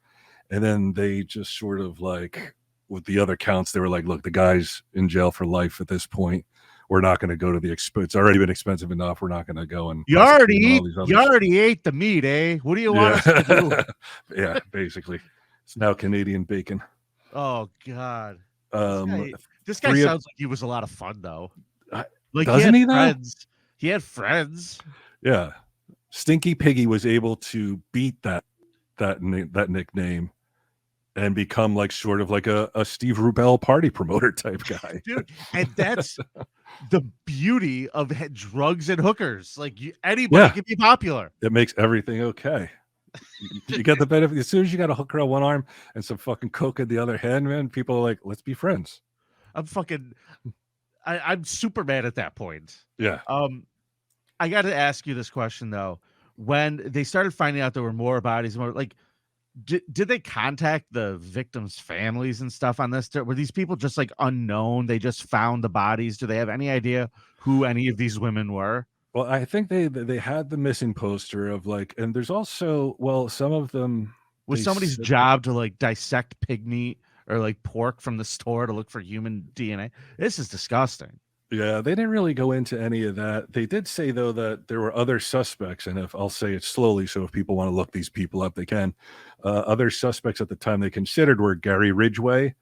And then they just sort of like, with the other counts, they were like, look, the guy's in jail for life at this point. We're not going to go to the expense. It's already been expensive enough. We're not going to go and you already ate the meat, eh? What do you want us to do? Yeah, basically. It's now Canadian bacon. Oh God. This guy sounds like he was a lot of fun though. Like doesn't he though? Friends. He had friends. Yeah. Stinky Piggy was able to beat that nickname and become like sort of like a Steve Rubell party promoter type guy. Dude, and that's the beauty of drugs and hookers. Like anybody can be popular. It makes everything okay. You get the benefit. As soon as you got a hooker on one arm and some fucking coke in the other hand, man, people are like, let's be friends. I'm super mad at that point. Yeah. I got to ask you this question though. When they started finding out there were more bodies, did they contact the victims' families and stuff on this? Were these people just like unknown? They just found the bodies. Do they have any idea who any of these women were? Well, I think they had the missing poster of like, and there's also, well, some of them was somebody's job to like dissect pig meat or like pork from the store to look for human DNA. This is disgusting. Yeah, they didn't really go into any of that. They did say, though, that there were other suspects, and if I'll say it slowly, so if people want to look these people up, they can. Other suspects at the time they considered were Gary Ridgway,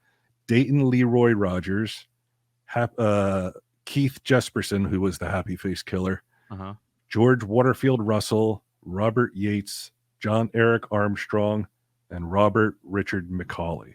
Dayton Leroy Rogers, Keith Jesperson, who was the Happy Face Killer, George Waterfield Russell, Robert Yates, John Eric Armstrong, and Robert Richard McCauley.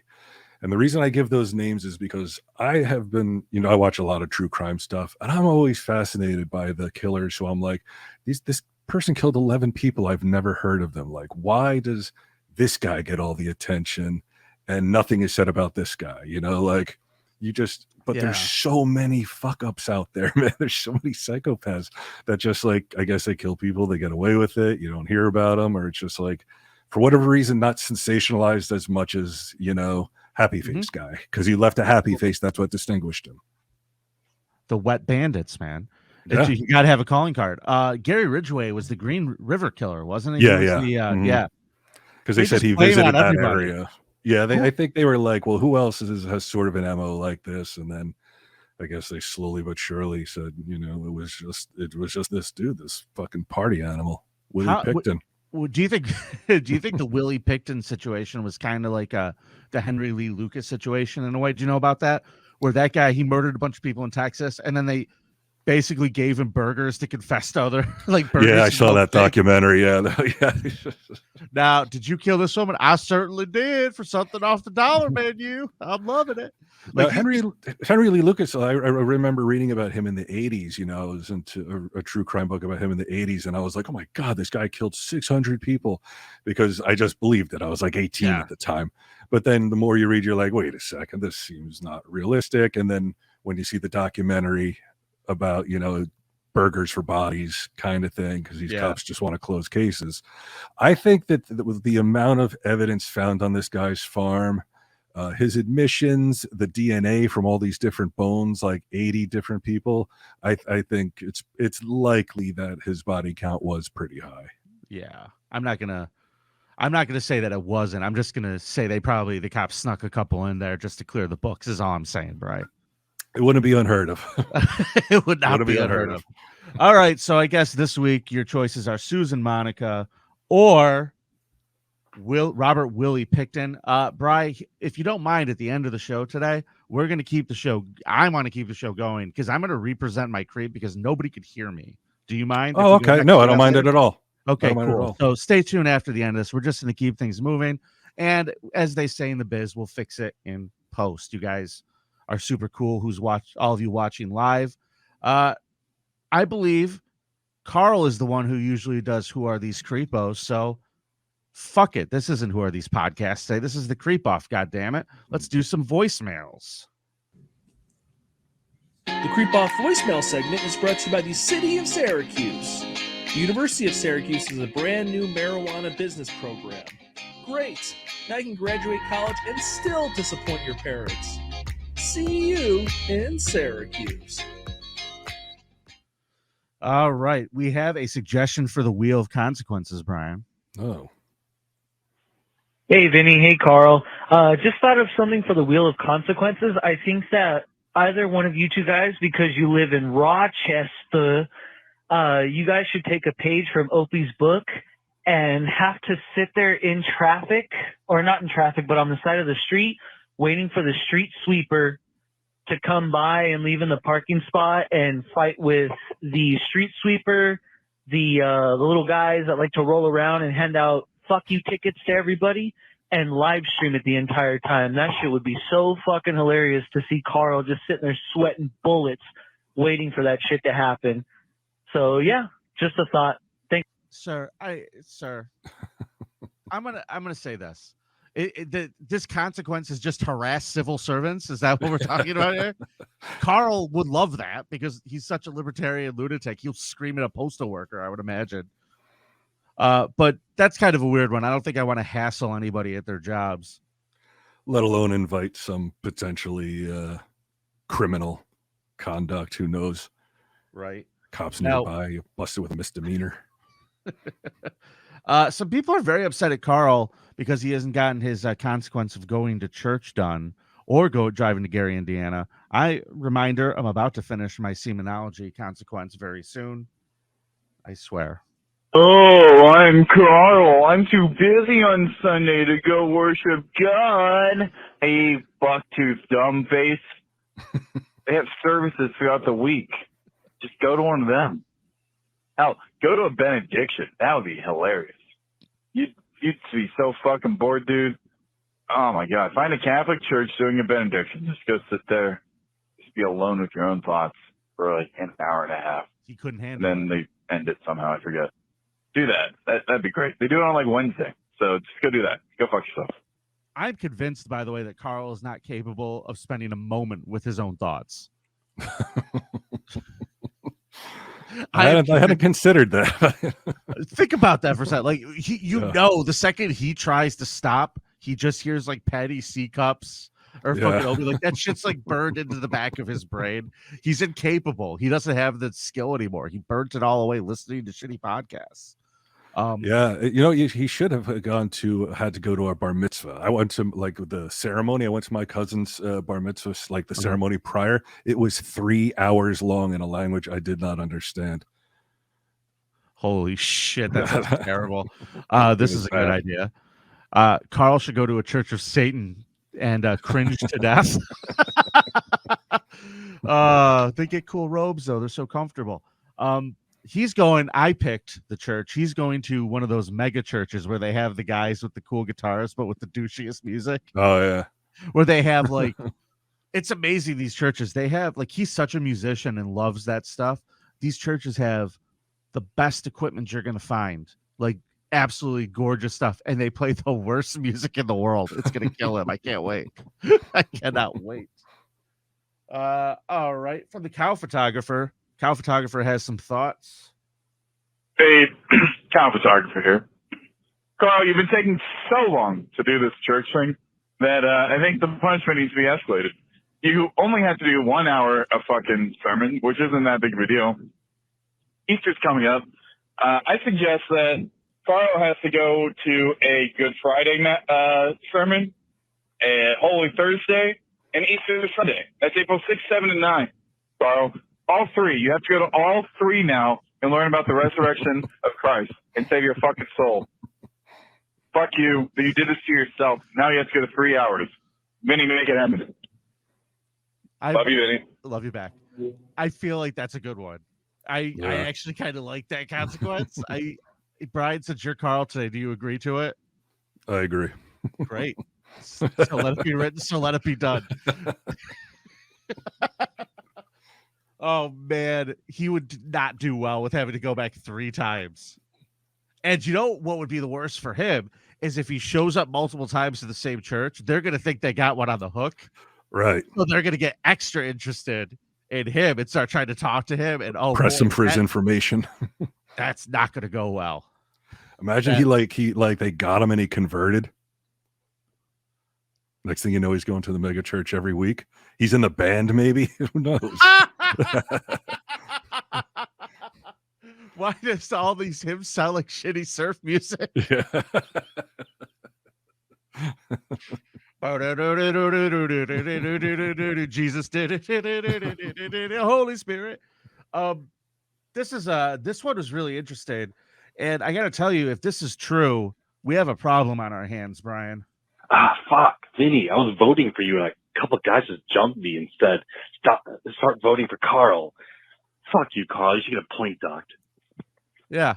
And the reason I give those names is because I have been, I watch a lot of true crime stuff, and I'm always fascinated by the killers. So I'm like, this person killed 11 people. I've never heard of them. Like, why does this guy get all the attention and nothing is said about this guy? But there's so many fuck ups out there, man. There's so many psychopaths that just I guess they kill people, they get away with it. You don't hear about them, or it's just for whatever reason, not sensationalized as much as, Happy Face guy. Because he left a happy face. That's what distinguished him. The Wet Bandits, man. Yeah. You got to have a calling card. Gary Ridgway was the Green River Killer, wasn't he? Yeah. Because they said he visited that area. Yeah, I think they were like, well, who else has sort of an MO like this? And then I guess they slowly but surely said, it was just this dude, this fucking party animal, Willie Picton. Do you think the Willie Picton situation was kind of like the Henry Lee Lucas situation in a way? Do you know about that? Where that guy, he murdered a bunch of people in Texas, and then they basically gave him burgers to confess to other burgers. Yeah, I saw that documentary. Yeah. Now, did you kill this woman? I certainly did, for something off the dollar menu. I'm loving it. Henry Lee Lucas, I remember reading about him in the 80s. I was into a true crime book about him in the 80s, and I was like, oh my God, this guy killed 600 people, because I just believed it. I was like 18 at the time. But then the more you read, you're like, wait a second, this seems not realistic. And then when you see the documentary about, burgers for bodies kind of thing, because these cops just want to close cases. I think that with the amount of evidence found on this guy's farm, his admissions, the DNA from all these different bones, like 80 different people, I think it's likely that his body count was pretty high. Yeah. I'm not gonna say that it wasn't. I'm just gonna say the cops snuck a couple in there just to clear the books, is all I'm saying, Brian. It wouldn't be unheard of. It would not be unheard of. All right, so I guess this week your choices are Susan Monica or Robert Willie Picton. Bri, if you don't mind, at the end of the show today, we're going to keep the show. I want to keep the show going because I'm going to represent my creep because nobody could hear me. Do you mind? Oh, okay. No, I don't mind it at all. Okay, cool. So stay tuned after the end of this. We're just going to keep things moving. And as they say in the biz, we'll fix it in post. You guys are super cool. All of you watching live. I believe Carl is the one who usually does Who Are These Creepos? So fuck it. This isn't Who Are These Podcasts today. This is the Creep Off, goddammit. Let's do some voicemails. The Creep Off voicemail segment is brought to you by the City of Syracuse. The University of Syracuse is a brand new marijuana business program. Great! Now you can graduate college and still disappoint your parents. See you in Syracuse. All right. We have a suggestion for the Wheel of Consequences, Brian. Oh. Hey, Vinny. Hey, Carl. Just thought of something for the Wheel of Consequences. I think that either one of you two guys, because you live in Rochester, you guys should take a page from Opie's book and have to sit there in traffic, or not in traffic, but on the side of the street, waiting for the street sweeper to come by and leave in the parking spot and fight with the street sweeper, the little guys that like to roll around and hand out fuck you tickets to everybody, and live stream it the entire time. That shit would be so fucking hilarious to see Carl just sitting there sweating bullets waiting for that shit to happen. So yeah, just a thought. Thanks. Sir, I'm gonna say this. This consequence is just harass civil servants. Is that what we're talking about here? Carl would love that because he's such a libertarian lunatic. He'll scream at a postal worker, I would imagine. But that's kind of a weird one. I don't think I want to hassle anybody at their jobs. Let alone invite some potentially criminal conduct. Who knows? Right. Cops nearby, you busted with a misdemeanor. Some people are very upset at Carl because he hasn't gotten his consequence of going to church done or driving to Gary, Indiana. Reminder, I'm about to finish my semenology consequence very soon. I swear. Oh, I'm Carl. I'm too busy on Sunday to go worship God. Hey, bucktooth dumbface. They have services throughout the week. Just go to one of them. Hell, go to a benediction. That would be hilarious. You'd be so fucking bored, dude. Oh my God. Find a Catholic church doing a benediction. Just go sit there. Just be alone with your own thoughts for like an hour and a half. He couldn't handle And then they end it somehow. I forget. Do that. That'd be great. They do it on like Wednesday. So just go do that. Go fuck yourself. I'm convinced, by the way, that Carl is not capable of spending a moment with his own thoughts. I hadn't considered that. Think about that for a second. Like, know, the second he tries to stop, he just hears like Petty C cups or fucking Obi. Like, that shit's like burned into the back of his brain. He's incapable. He doesn't have the skill anymore. He burnt it all away listening to shitty podcasts. He should have had to go to our bar mitzvah. I went to like the ceremony. I went to my cousin's bar mitzvah, like the ceremony prior. It was 3 hours long in a language I did not understand. Holy shit, that sounds terrible. This is a good bad. idea. Carl should go to a Church of Satan and cringe to death. They get cool robes though; they're so comfortable. I picked the church. He's going to one of those mega churches where they have the guys with the cool guitars, but with the douchiest music. Oh yeah. Where they have like, it's amazing. These churches, they have like, he's such a musician and loves that stuff. These churches have the best equipment you're going to find, like absolutely gorgeous stuff. And they play the worst music in the world. It's going to kill him. I can't wait. I cannot wait. All right. From the cow photographer. Cow photographer has some thoughts. Hey, cow photographer here. Carl, you've been taking so long to do this church thing that I think the punishment needs to be escalated. You only have to do 1 hour of fucking sermon, which isn't that big of a deal. Easter's coming up. I suggest that Carl has to go to a Good Friday sermon, a Holy Thursday, and Easter Sunday. That's April 6th, 7, and 9. Carl, all three. You have to go to all three now and learn about the resurrection of Christ and save your fucking soul. Fuck you. You did this to yourself. Now you have to go to 3 hours. Vinny, make it happen. Love you, Vinny. Love you back. I feel like that's a good one. I actually kind of like that consequence. Brian, since you're Carl today, do you agree to it? I agree. Great. So let it be written. So let it be done. Oh man, he would not do well with having to go back 3 times. And you know what would be the worst for him is if he shows up multiple times to the same church, they're going to think they got one on the hook. Right. So they're going to get extra interested in him and start trying to talk to him and press him for his information. That's not going to go well. Imagine they got him and he converted. Next thing you know, he's going to the mega church every week. He's in the band, maybe. Who knows? Why does all these him sound like shitty surf music? Yeah. Jesus did it. Holy Spirit. This one was really interesting. And I got to tell you, if this is true, we have a problem on our hands, Brian. Fuck, Vinny, I was voting for you. Like, a couple of guys just jumped me instead. Start voting for Carl. Fuck you, Carl. You should get a point docked. Yeah.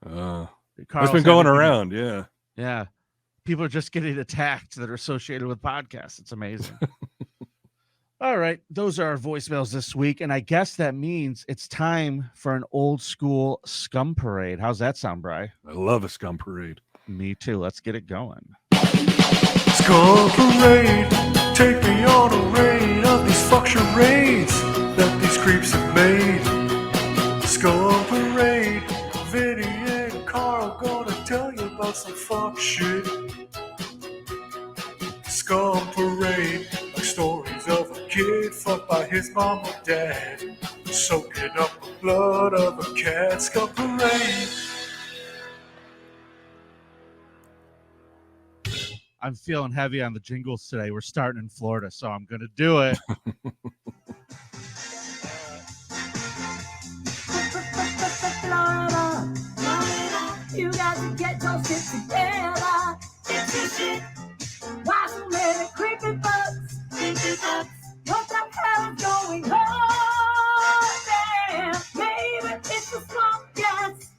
It's been going around. Yeah. Yeah. People are just getting attacked that are associated with podcasts. It's amazing. All right. Those are our voicemails this week. And I guess that means it's time for an old school scum parade. How's that sound, Bri? I love a scum parade. Me too. Let's get it going. Scum parade, take me on a raid of these fuck charades that these creeps have made. Scum parade, Vinny and Carl gonna tell you about some fuck shit. Scum parade, like stories of a kid fucked by his mom or dad, soaking up the blood of a cat. Scum parade. I'm feeling heavy on the jingles today. We're starting in Florida, so I'm going to do it. together. It's a shit. Why so many creepy bugs? Creepy bugs. What the hell is going on there? Maybe it's a swamp gas.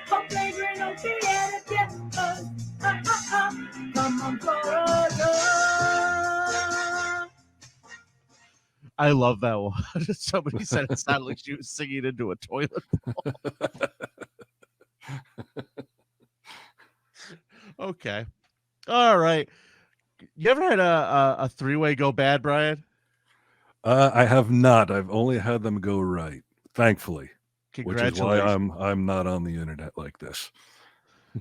For flagrant opiate abuse. Come on, Florida. I love that one. Somebody said it sounded like she was singing into a toilet bowl. Okay. All right. You ever had a three-way go bad, Brian? I have not. I've only had them go right, thankfully. Which is why I'm not on the internet like this.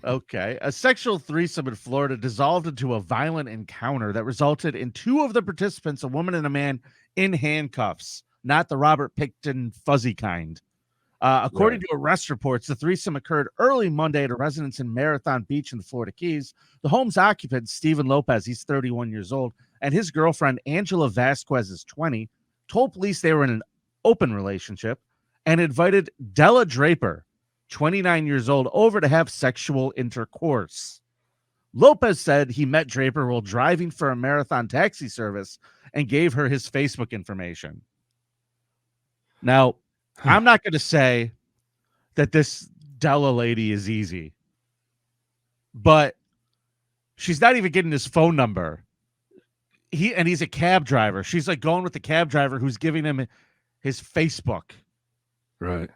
Okay. A sexual threesome in Florida dissolved into a violent encounter that resulted in two of the participants, a woman and a man, in handcuffs, not the Robert Picton fuzzy kind. According to arrest reports, the threesome occurred early Monday at a residence in Marathon Beach in the Florida Keys. The home's occupant, Stephen Lopez, he's 31 years old, and his girlfriend, Angela Vasquez, is 20, told police they were in an open relationship and invited Della Draper, 29 years old, over to have sexual intercourse. Lopez said he met Draper while driving for a Marathon taxi service and gave her his Facebook information. Now, I'm not going to say that this Della lady is easy, but she's not even getting his phone number. He's a cab driver. She's like going with the cab driver who's giving him his Facebook. Right.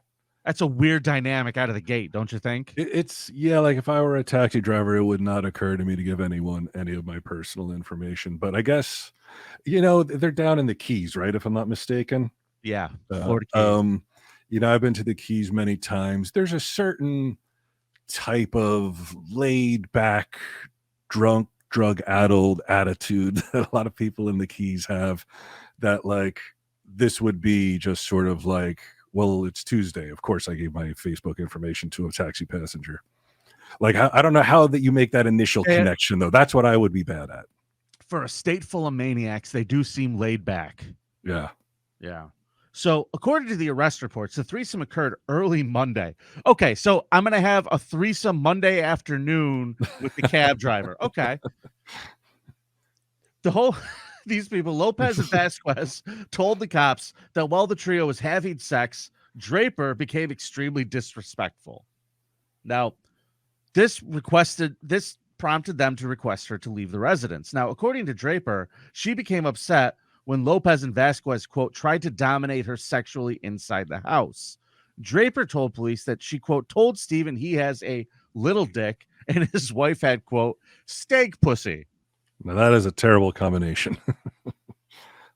That's a weird dynamic out of the gate, don't you think? It's like if I were a taxi driver, it would not occur to me to give anyone any of my personal information. But I guess, they're down in the Keys, right? If I'm not mistaken. Yeah. Florida Keys. I've been to the Keys many times. There's a certain type of laid back, drunk, drug-addled attitude that a lot of people in the Keys have that, like, this would be just sort of like, well, it's Tuesday. Of course, I gave my Facebook information to a taxi passenger. Like, I don't know how that you make that initial connection, though. That's what I would be bad at. For a state full of maniacs, they do seem laid back. Yeah. Yeah. So, according to the arrest reports, the threesome occurred early Monday. Okay, so I'm going to have a threesome Monday afternoon with the cab driver. Okay. These people, Lopez and Vasquez, told the cops that while the trio was having sex, Draper became extremely disrespectful. Now, this prompted them to request her to leave the residence. Now, according to Draper, she became upset when Lopez and Vasquez, quote, tried to dominate her sexually inside the house. Draper told police that she, quote, told Stephen he has a little dick and his wife had, quote, stank pussy. Now, that is a terrible combination.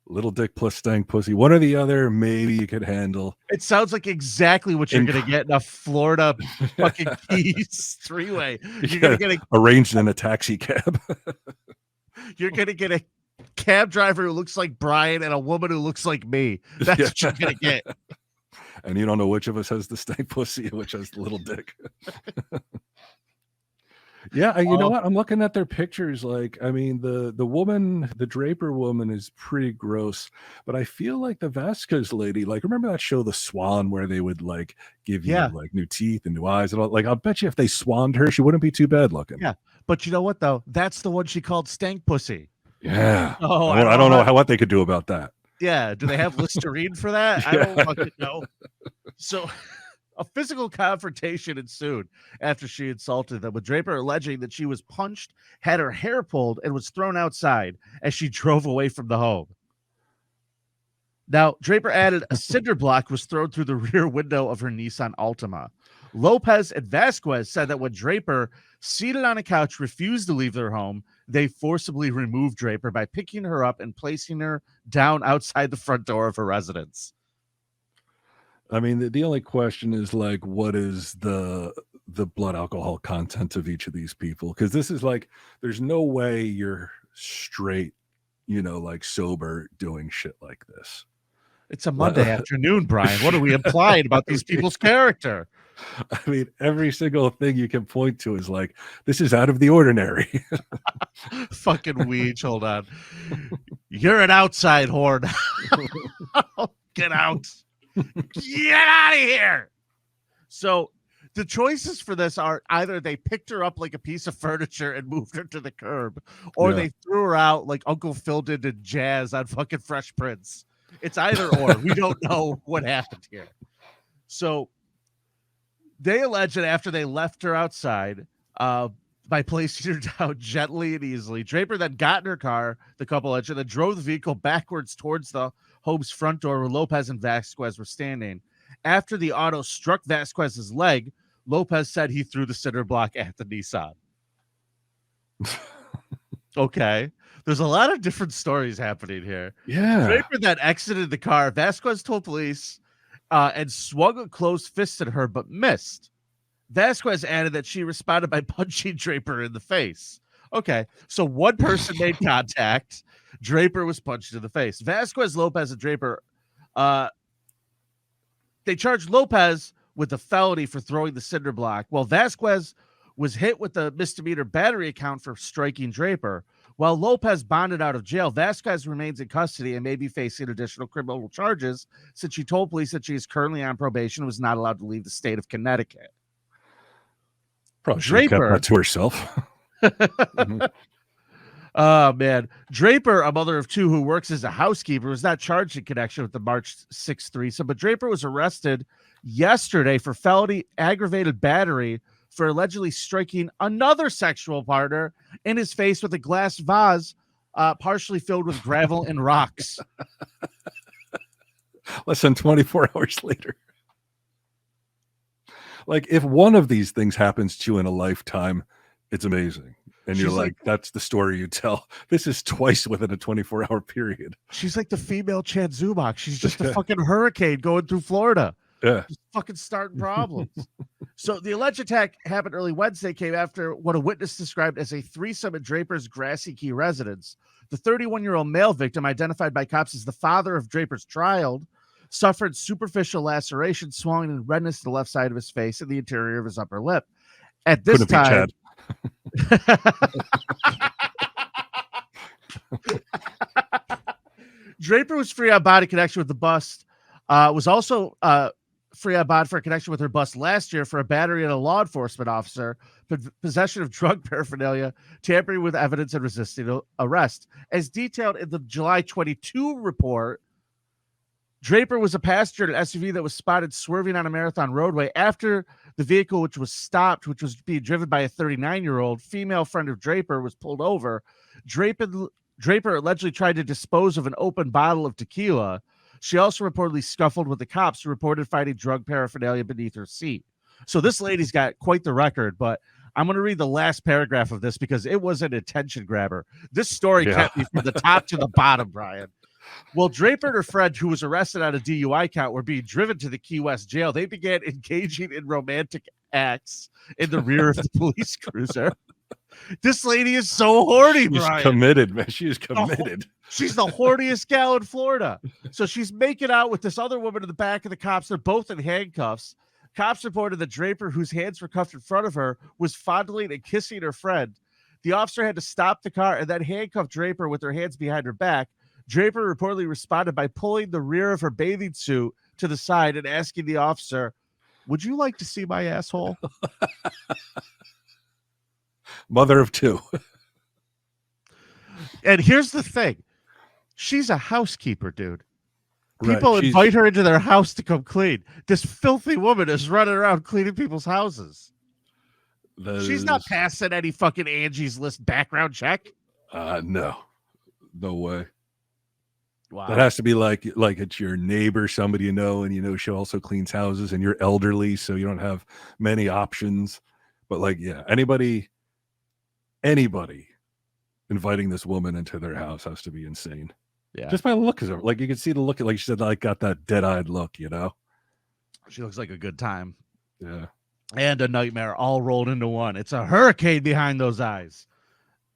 Little dick plus stank pussy. One or the other, maybe you could handle. It sounds like exactly what you're going to get in a Florida fucking Keys three-way. You're going to get arranged in a taxi cab. You're going to get a cab driver who looks like Brian and a woman who looks like me. That's what you're going to get. And you don't know which of us has the stank pussy and which has the little dick. Yeah, you know what? I'm looking at their pictures. Like, I mean, the woman, the Draper woman is pretty gross, but I feel like the Vasquez lady, like, remember that show, The Swan, where they would like give you like new teeth and new eyes and all? Like, I'll bet you if they swanned her, she wouldn't be too bad looking. Yeah, but you know what though? That's the one she called stank pussy. Yeah. Oh, I don't know what they could do about that. Yeah. Do they have Listerine for that? I don't fucking know. So a physical confrontation ensued after she insulted them, with Draper alleging that she was punched, had her hair pulled, and was thrown outside as she drove away from the home. Now, Draper added a cinder block was thrown through the rear window of her Nissan Altima. Lopez and Vasquez said that when Draper, seated on a couch, refused to leave their home, they forcibly removed Draper by picking her up and placing her down outside the front door of her residence. I mean, the only question is, like, what is the blood alcohol content of each of these people? Because this is like, there's no way you're straight, like sober doing shit like this. It's a Monday afternoon, Brian. What are we implying about these people's character? I mean, every single thing you can point to is like, this is out of the ordinary. Fucking Weege, hold on. You're an outside whore. Get out. Get out of here. So The choices for this are either they picked her up like a piece of furniture and moved her to the curb, or Yeah. they threw her out like Uncle Phil did to Jazz on fucking Fresh Prince. It's either or. We don't know what happened here. So they allege that after they left her outside, by placing her down gently and easily, Draper then got in her car, the couple alleged, and then drove the vehicle backwards towards the home's front door where Lopez and Vasquez were standing. After the auto struck Vasquez's leg, Lopez said he threw the cinder block at the Nissan. Okay. There's a lot of different stories happening here. Yeah. Draper then exited the car. Vasquez told police and swung a closed fist at her, but missed. Vasquez added that she responded by punching Draper in the face. Okay, so one person made contact. Draper was punched in the face. Vasquez, Lopez, and Draper, they charged Lopez with a felony for throwing the cinder block, while Vasquez was hit with a misdemeanor battery count for striking Draper. While Lopez bonded out of jail, Vasquez remains in custody and may be facing additional criminal charges since she told police that she is currently on probation and was not allowed to leave the state of Connecticut. Probably should have kept that to herself. Oh, man. Draper, a mother of two who works as a housekeeper, was not charged in connection with the March 6th threesome, but Draper was arrested yesterday for felony aggravated battery for allegedly striking another sexual partner in his face with a glass vase partially filled with gravel and rocks. Less than 24 hours later. Like, if one of these things happens to you in a lifetime, it's amazing. And She's you're like, that's the story you tell. This is twice within a 24-hour period. She's like the female Chad Zubak. She's just a fucking hurricane going through Florida. Yeah. Just fucking starting problems. So the alleged attack happened early Wednesday, came after what a witness described as a threesome at Draper's Grassy Key residence. The 31-year-old male victim, identified by cops as the father of Draper's child, suffered superficial laceration, swelling, and redness to the left side of his face and the interior of his upper lip. At this time, Draper was free on bond in connection with the bust. Was also free on bond for a connection with her bust last year for a battery on a law enforcement officer, possession of drug paraphernalia, tampering with evidence, and resisting arrest. As detailed in the July 22 report, Draper was a passenger in an SUV that was spotted swerving on a Marathon roadway after the vehicle, which was stopped, which was being driven by a 39-year-old female friend of Draper, was pulled over. Draper allegedly tried to dispose of an open bottle of tequila. She also reportedly scuffled with the cops who reported finding drug paraphernalia beneath her seat. So this lady's got quite the record, but I'm going to read the last paragraph of this because it was an attention grabber. This story kept me from the top to the bottom, Brian. Well, Draper and her friend, who was arrested on a DUI count, were being driven to the Key West jail. They began engaging in romantic acts in the rear of the police cruiser. This lady is so horny, Brian. She's committed, man. She is committed. She's the horniest gal in Florida. So she's making out with this other woman in the back of the cops. They're both in handcuffs. Cops reported that Draper, whose hands were cuffed in front of her, was fondling and kissing her friend. The officer had to stop the car and then handcuff Draper with her hands behind her back. Draper reportedly responded by pulling the rear of her bathing suit to the side and asking the officer, "Would you like to see my asshole?" Mother of two. And here's the thing. She's a housekeeper, dude. Right, People invite her into their house to come clean. This filthy woman is running around cleaning people's houses. She's not passing any fucking Angie's List background check. No way. Wow. That has to be like it's your neighbor, somebody you know, and you know she also cleans houses, and you're elderly, so you don't have many options. But like, yeah, anybody inviting this woman into their house has to be insane. Yeah, just by the look of her, like you can see the look, like she said, like got that dead-eyed look, you know. She looks like a good time. Yeah, and a nightmare all rolled into one. It's a hurricane behind those eyes.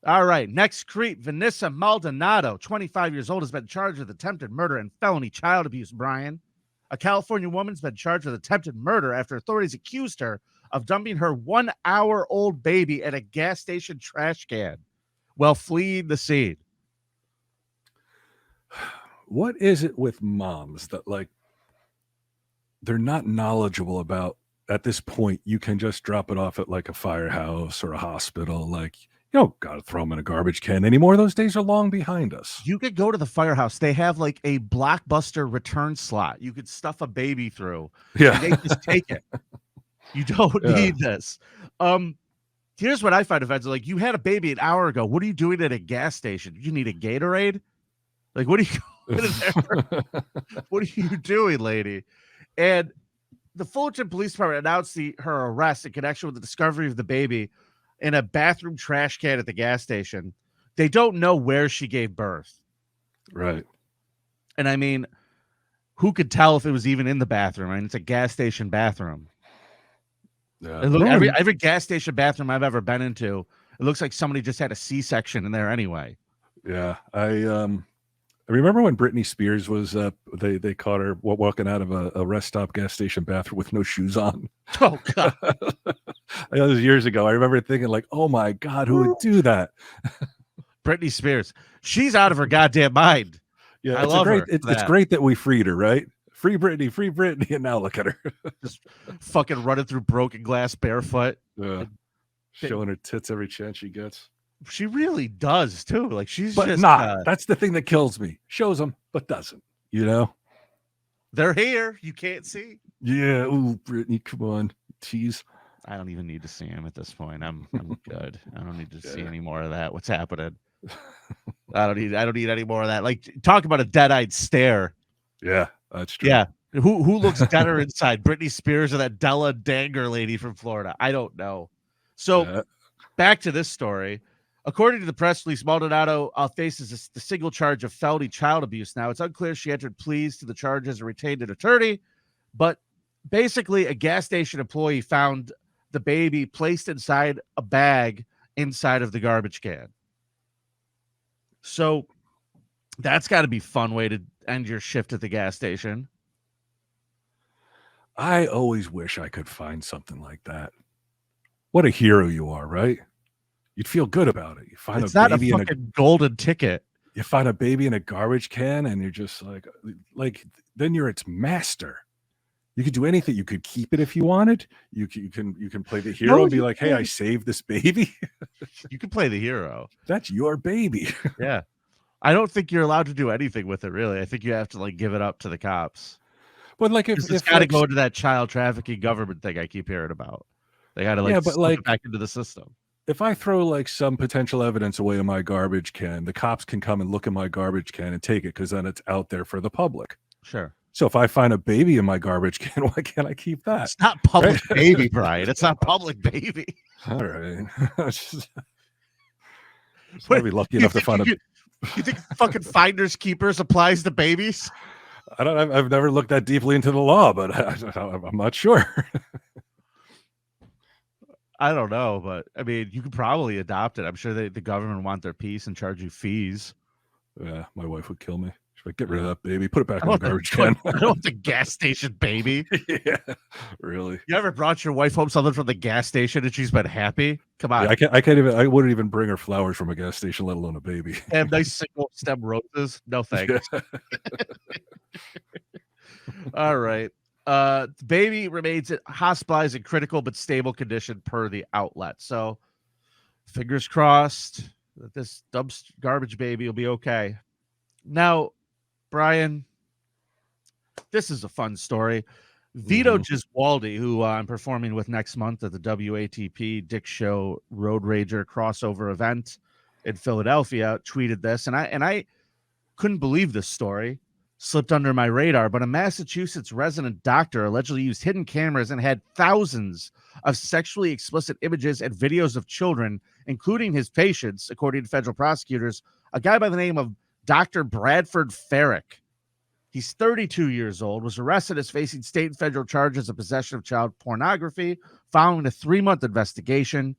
All right, next creep, Vanessa Maldonado, 25 years old, has been charged with attempted murder and felony child abuse, Brian. A California woman's been charged with attempted murder after authorities accused her of dumping her 1-hour-old baby at a gas station trash can while fleeing the scene. What is it with moms that, like, they're not knowledgeable about at this point, you can just drop it off at like a firehouse or a hospital. Like, you don't got to throw them in a garbage can anymore. Those days are long behind us. You could go to the firehouse. They have like a Blockbuster return slot. You could stuff a baby through. Yeah. And they just take it. You don't need this. Here's what I find offensive. Like, you had a baby an hour ago. What are you doing at a gas station? You need a Gatorade? Like, what are you going in there? What are you doing, lady? And the Fullerton Police Department announced her arrest in connection with the discovery of the baby in a bathroom trash can at the gas station. They don't know where she gave birth. Right. And I mean, who could tell if it was even in the bathroom? I mean, it's a gas station bathroom. Yeah. And look, every gas station bathroom I've ever been into, it looks like somebody just had a C-section in there anyway. Yeah. I remember when Britney Spears was they caught her walking out of a rest stop gas station bathroom with no shoes on. Oh God. That was years ago. I remember thinking like, oh my God, who would do that? Britney Spears. She's out of her goddamn mind. Yeah, I love her. It's great that we freed her, right? Free Britney, and now look at her. Just fucking running through broken glass barefoot. Showing her tits every chance she gets. She really does too. Like she's But just not. That's the thing that kills me. Shows them, but doesn't. You know? They're here. You can't see. Yeah. Ooh, Britney, come on. Tease. I don't even need to see him at this point. I'm good. I don't need to see any more of that. What's happening? I don't need any more of that. Like, talk about a dead-eyed stare. Yeah, that's true. Yeah. Who looks deader inside? Britney Spears or that Della Danger lady from Florida? I don't know. So back to this story. According to the press release, Maldonado faces the single charge of felony child abuse. Now, it's unclear if she entered pleas to the charges or retained an attorney, but basically a gas station employee found the baby placed inside a bag inside of the garbage can. So that's got to be a fun way to end your shift at the gas station. I always wish I could find something like that. What a hero you are, right? You'd feel good about it. You find It's a not baby a in fucking golden ticket. You find a baby in a garbage can, and you're just like then you're its master. You could do anything. You could keep it if you wanted. You can play the hero and be like, "Hey, I saved this baby." You can play the hero. That's your baby. Yeah. I don't think you're allowed to do anything with it, really. I think you have to like give it up to the cops. But like if it's got to go to that child trafficking government thing I keep hearing about. They got to slip it back into the system. If I throw like some potential evidence away in my garbage can, the cops can come and look in my garbage can and take it because then it's out there for the public. Sure. So if I find a baby in my garbage can, why can't I keep that? It's not public baby, Brian. It's not public baby. All right. Just gotta be lucky enough to find a. You think fucking finders keepers applies to babies? I've never looked that deeply into the law, but I'm not sure. I don't know, but I mean, you could probably adopt it. I'm sure the government want their piece and charge you fees. Yeah, my wife would kill me. She's like, "Get rid of that baby. Put it back in the garbage can." I don't want the gas station baby. Yeah, really. You ever brought your wife home something from the gas station and she's been happy? Come on. Yeah, I can't even. I wouldn't even bring her flowers from a gas station, let alone a baby. Have nice single stem roses. No thanks. Yeah. All right. The baby remains hospitalized in critical but stable condition per the outlet. So fingers crossed that this garbage baby will be okay. Now, Brian, this is a fun story. Vito Giswaldi, who I'm performing with next month at the WATP Dick Show Road Rager crossover event in Philadelphia, tweeted this, and I couldn't believe this story. Slipped under my radar, but a Massachusetts resident doctor allegedly used hidden cameras and had thousands of sexually explicit images and videos of children, including his patients, according to federal prosecutors. A guy by the name of Dr. Bradford Farrick. He's 32 years old, was arrested as facing state and federal charges of possession of child pornography following a 3-month investigation.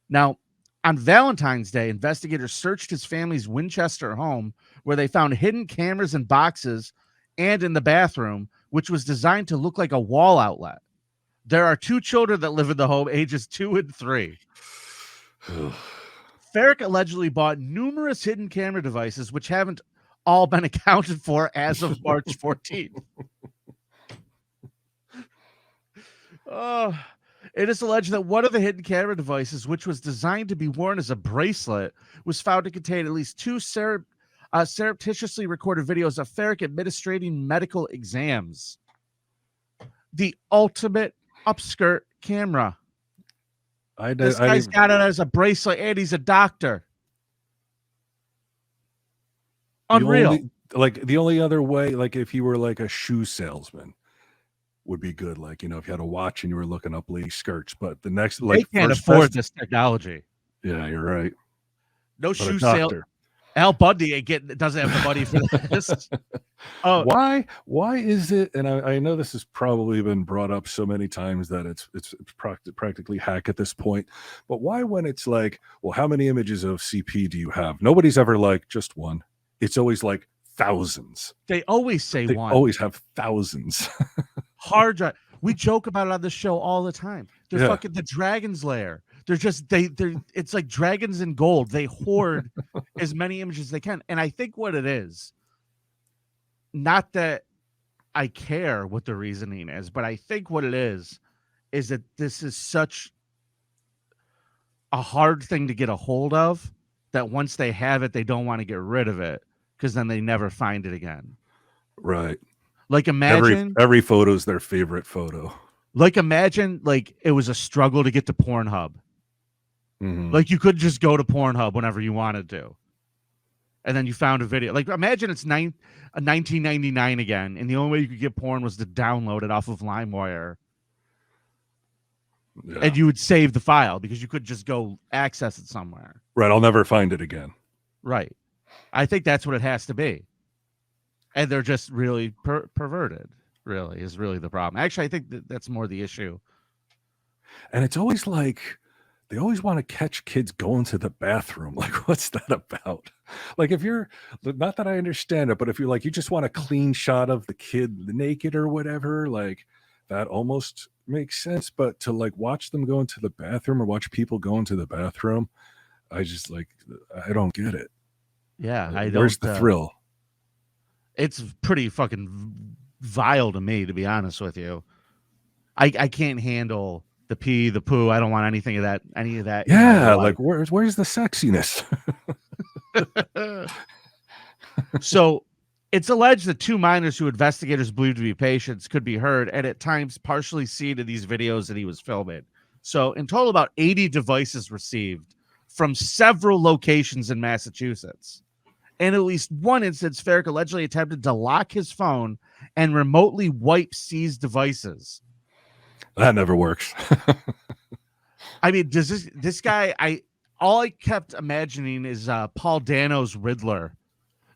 Now, on Valentine's Day, investigators searched his family's Winchester home where they found hidden cameras in boxes and in the bathroom, which was designed to look like a wall outlet. There are 2 children that live in the home, ages 2 and 3. Farrick allegedly bought numerous hidden camera devices, which haven't all been accounted for as of March 14th. Oh, it is alleged that one of the hidden camera devices, which was designed to be worn as a bracelet, was found to contain at least two surreptitiously recorded videos of Ferrick administrating medical exams. The ultimate upskirt camera. This guy's got it as a bracelet, and he's a doctor. Unreal. The only other way, like if you were like a shoe salesman, would be good. Like, you know, if you had a watch and you were looking up lady skirts, but the next, like, they can't afford this technology. Yeah, you're right. No But shoe a sale. doctor. Al Bundy doesn't have the money for this. Oh, Why is it? And I know this has probably been brought up so many times that it's practically hack at this point. But why, when it's like, well, how many images of CP do you have? Nobody's ever like just one. It's always like thousands. They always say They one. always have thousands. Hard drive. We joke about it on the show all the time. They're Yeah. fucking the Dragon's Lair. They're just they're it's like dragons in gold. They hoard as many images as they can. And I think what it is, not that I care what the reasoning is, but I think what it is that this is such a hard thing to get a hold of that once they have it, they don't want to get rid of it because then they never find it again. Right. Like imagine every photo is their favorite photo. Like imagine like it was a struggle to get to Pornhub. Like you could just go to Pornhub whenever you wanted to. And then you found a video. Like imagine it's 1999 again, and the only way you could get porn was to download it off of LimeWire. Yeah. And you would save the file because you could just go access it somewhere. Right. I'll never find it again. Right. I think that's what it has to be. And they're just really perverted, really, is really the problem. Actually, I think that's more the issue. And it's always like, they always want to catch kids going to the bathroom. Like, what's that about? Like, if you're, not that I understand it, but if you're like, you just want a clean shot of the kid naked or whatever, like that almost makes sense. But to like watch them go into the bathroom or watch people go into the bathroom, I just like, I don't get it. Yeah. Like, where's the thrill? It's pretty fucking vile to me, to be honest with you. I can't handle the pee, the poo. I don't want any of that. Yeah, like where's the sexiness? So it's alleged that two minors who investigators believe to be patients could be heard and at times partially seen in these videos that he was filming. So in total, about 80 devices received from several locations in Massachusetts. In at least one instance, Ferrick allegedly attempted to lock his phone and remotely wipe seized devices. That never works. I mean, does this guy? All I kept imagining is Paul Dano's Riddler.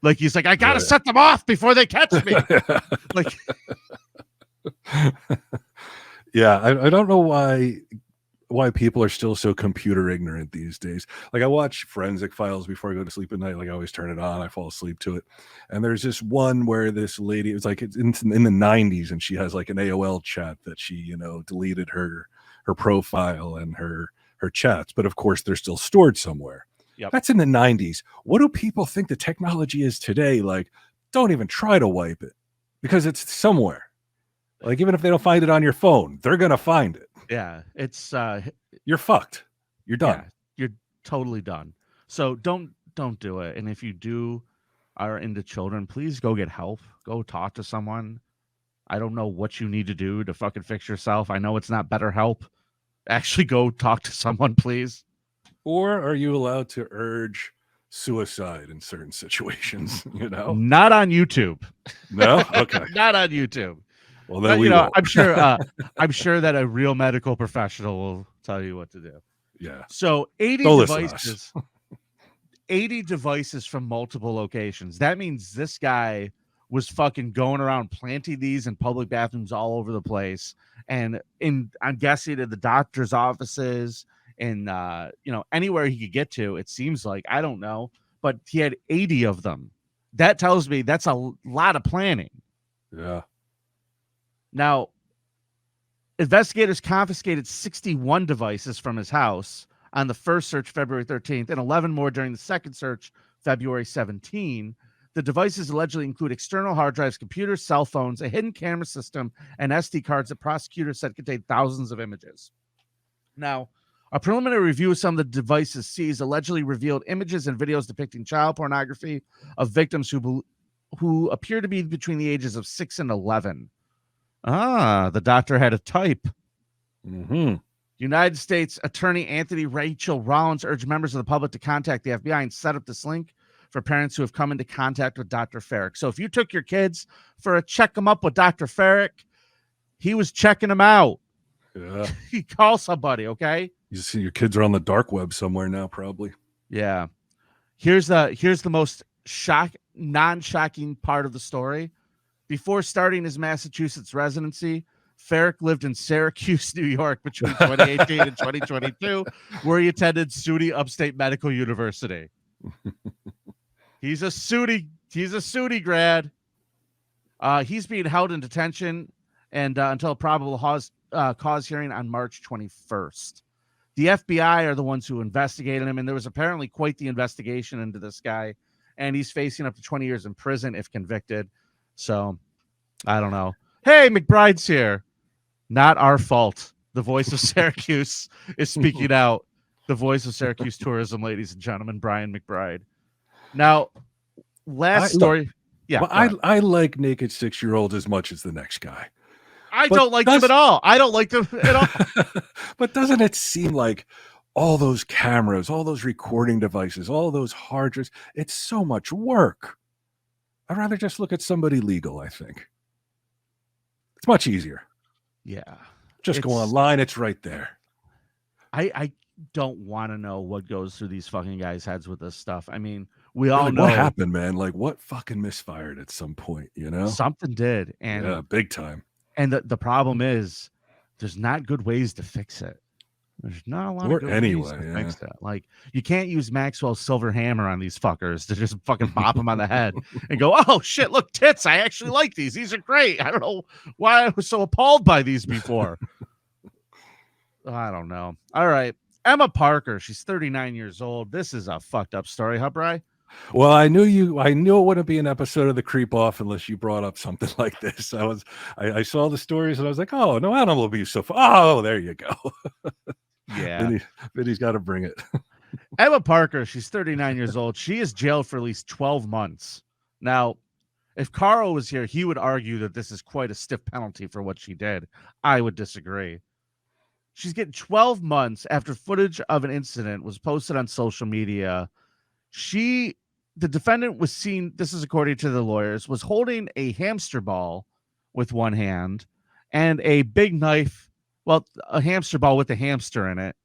Like he's like, I gotta set them off before they catch me. Like, yeah, I don't know why people are still so computer ignorant these days. Like I watch Forensic Files before I go to sleep at night. Like I always turn it on. I fall asleep to it. And there's this one where this lady, it's like it's in the 90s, and she has like an AOL chat that she, you know, deleted her profile and her chats. But of course, they're still stored somewhere. Yep. That's in the 90s. What do people think the technology is today? Like, don't even try to wipe it because it's somewhere. Like even if they don't find it on your phone, they're gonna find it. yeah, it's You're fucked. You're done. yeah, you're totally done. So don't do it. And if you are into children, please go get help. Go talk to someone. I don't know what you need to do to fucking fix yourself. I know it's not BetterHelp. Actually, go talk to someone, please. Or are you allowed to urge suicide in certain situations? You know, Not on YouTube. no. Okay. Not on YouTube. Well, then But, we you know, won't. I'm sure that a real medical professional will tell you what to do. Yeah. So 80 Don't listen to us. devices, 80 devices from multiple locations. That means this guy was fucking going around planting these in public bathrooms all over the place. And I'm guessing in the doctor's offices and, anywhere he could get to, it seems like, I don't know, but he had 80 of them. That tells me that's a lot of planning. Yeah. Now, investigators confiscated 61 devices from his house on the first search, February 13th, and 11 more during the second search, February 17th. The devices allegedly include external hard drives, computers, cell phones, a hidden camera system, and SD cards that prosecutors said contained thousands of images. Now, a preliminary review of some of the devices seized allegedly revealed images and videos depicting child pornography of victims who appear to be between the ages of 6 and 11. The doctor had a type. Mm-hmm. United States Attorney Anthony Rachel Rollins urged members of the public to contact the FBI and set up this link for parents who have come into contact with Dr. Farrick. So if you took your kids for a check them up with Dr. Farrick, he was checking them out. Yeah. He called somebody, okay? You see your kids are on the dark web somewhere now, probably. Yeah. Here's the most non-shocking part of the story. Before starting his Massachusetts residency, Farrick lived in Syracuse, New York between 2018 and 2022, where he attended SUNY Upstate Medical University. He's a SUNY grad. He's being held in detention and until a probable cause hearing on March 21st. The FBI are the ones who investigated him, and there was apparently quite the investigation into this guy, and he's facing up to 20 years in prison if convicted. So, I don't know. Hey, McBride's here. Not our fault. The voice of Syracuse is speaking out. The voice of Syracuse tourism, ladies and gentlemen, Brian McBride. Now, last story. Yeah, well, I like naked 6-year-olds as much as the next guy. I don't like them at all. I don't like them at all. But doesn't it seem like all those cameras, all those recording devices, all those hard drives, it's so much work. I'd rather just look at somebody legal, I think. It's much easier. Yeah. Just go online. It's right there. I don't want to know what goes through these fucking guys' heads with this stuff. I mean, we all know what happened, man. Like what fucking misfired at some point, you know? Something did. And yeah, big time. And the problem is there's not good ways to fix it. There's not a lot of good ways to fix it. Like you can't use Maxwell's silver hammer on these fuckers to just fucking bop them on the head and go, oh shit, look, tits. I actually like these. These are great. I don't know why I was so appalled by these before. I don't know. All right. Emma Parker. She's 39 years old. This is a fucked up story, huh, Bri? Well, I knew it wouldn't be an episode of the Creep Off unless you brought up something like this. I saw the stories and I was like, oh, no animal abuse so far. Oh, there you go. Yeah. Vinny's got to bring it. Emma Parker, she's 39 years old. She is jailed for at least 12 months. Now, if Carl was here, he would argue that this is quite a stiff penalty for what she did. I would disagree. She's getting 12 months after footage of an incident was posted on social media. The defendant was seen, this is according to the lawyers, was holding a hamster ball with one hand and a big knife, well, a hamster ball with a hamster in it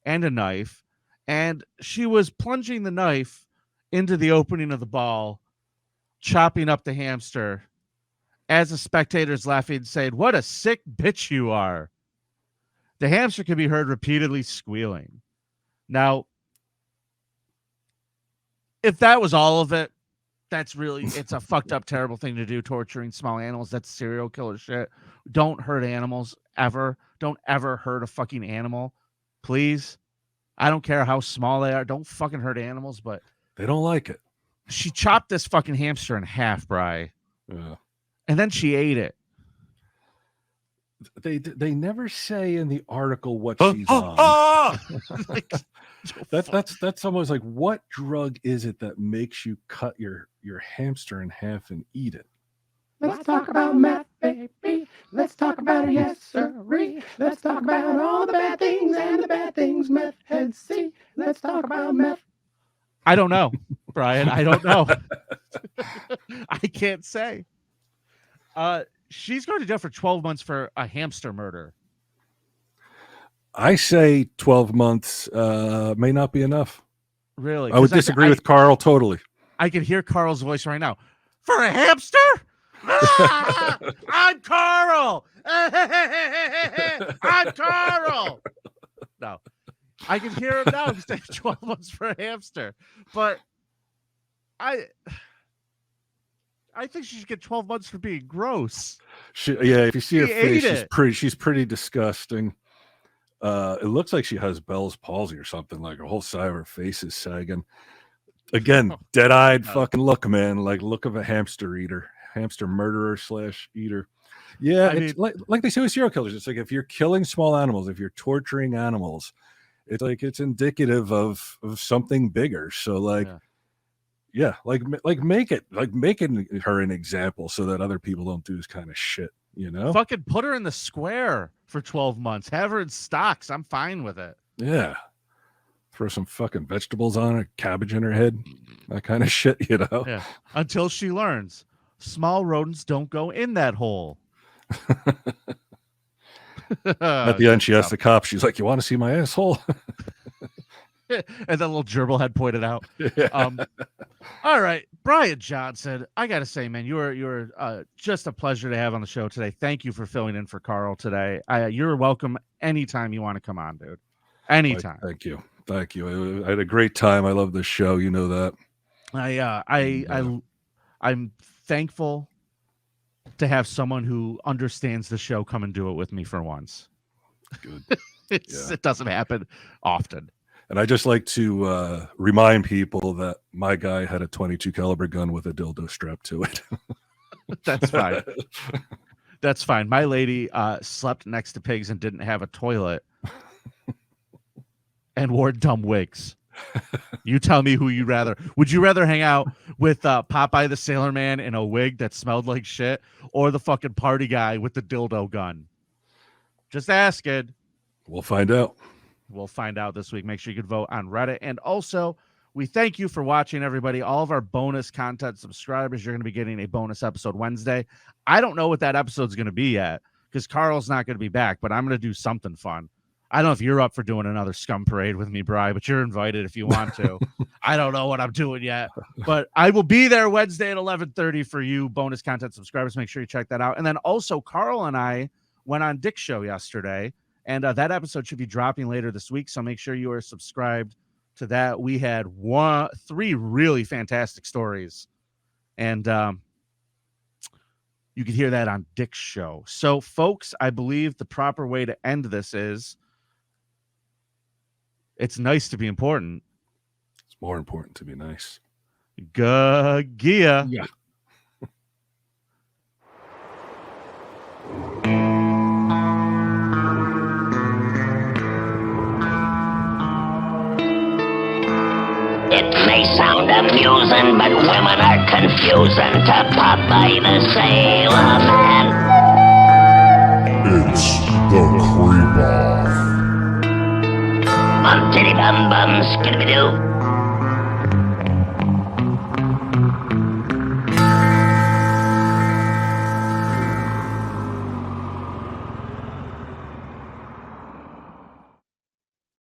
and a knife. And she was plunging the knife into the opening of the ball, chopping up the hamster as the spectators laughing saying, what a sick bitch you are. The hamster can be heard repeatedly squealing. Now, if that was all of it, it's a fucked up, terrible thing to do, torturing small animals. That's serial killer shit. Don't hurt animals ever. Don't ever hurt a fucking animal. Please. I don't care how small they are. Don't fucking hurt animals, but they don't like it. She chopped this fucking hamster in half, Bri. Yeah. And then she ate it. They never say in the article what she's on. That's almost like, what drug is it that makes you cut your hamster in half and eat it? Let's talk about meth, baby. Let's talk about it, yes, sirree. Let's talk about all the bad things and the bad things meth heads see. Let's talk about meth. I don't know, Brian. I don't know. I can't say. She's going to jail for 12 months for a hamster murder. I say 12 months may not be enough. Really? I would disagree with Carl totally. I can hear Carl's voice right now. For a hamster? Ah, I'm Carl. I'm Carl. No, I can hear him now. He's taking 12 months for a hamster. But I think she should get 12 months for being gross. If you see her face, she's pretty disgusting. It looks like she has Bell's palsy or something. Like her whole side of her face is sagging. Again, dead-eyed fucking look, man. Like look of a hamster eater, hamster murderer / eater. Yeah, it's like they say with serial killers. It's like if you're killing small animals, if you're torturing animals, it's like it's indicative of something bigger. So like, yeah, like making her an example so that other people don't do this kind of shit. You know, fucking put her in the square for 12 months. Have her in stocks. I'm fine with it. Yeah. Throw some fucking vegetables on her, cabbage in her head, that kind of shit, you know? Yeah. Until she learns small rodents don't go in that hole. At the end, she asked the cop, she's like, "You want to see my asshole?" And then little gerbil head pointed out. Yeah. All right, Brian Johnson. I gotta say, man, you're just a pleasure to have on the show today. Thank you for filling in for Carl today. You're welcome anytime you want to come on, dude. Anytime. Thank you. I had a great time. I love this show. You know that. I'm thankful to have someone who understands the show come and do it with me for once. Good. It doesn't happen often. And I just like to remind people that my guy had a 22 caliber gun with a dildo strapped to it. That's fine. That's fine. My lady slept next to pigs and didn't have a toilet and wore dumb wigs. You tell me who you'd rather. Would you rather hang out with Popeye the Sailor Man in a wig that smelled like shit, or the fucking party guy with the dildo gun? Just asking. We'll find out. We'll find out this week. Make sure you can vote on Reddit. And also, we thank you for watching, everybody. All of our bonus content subscribers, you're going to be getting a bonus episode Wednesday. I don't know what that episode's going to be yet because Carl's not going to be back, but I'm going to do something fun. I don't know if you're up for doing another Scum Parade with me, Bri, but you're invited if you want to. I don't know what I'm doing yet, but I will be there Wednesday at 11:30 for you bonus content subscribers. Make sure you check that out. And then also, Carl and I went on Dick's show yesterday, and that episode should be dropping later this week, so make sure you are subscribed to that. We had 3 really fantastic stories, and you can hear that on Dick's show. So, folks, I believe the proper way to end this is it's nice to be important. It's more important to be nice. Gia. Yeah. It may sound amusing, but women are confusing to Popeye the Sailor Man. It's the creep off. Bum titty bum bum skiddy doo.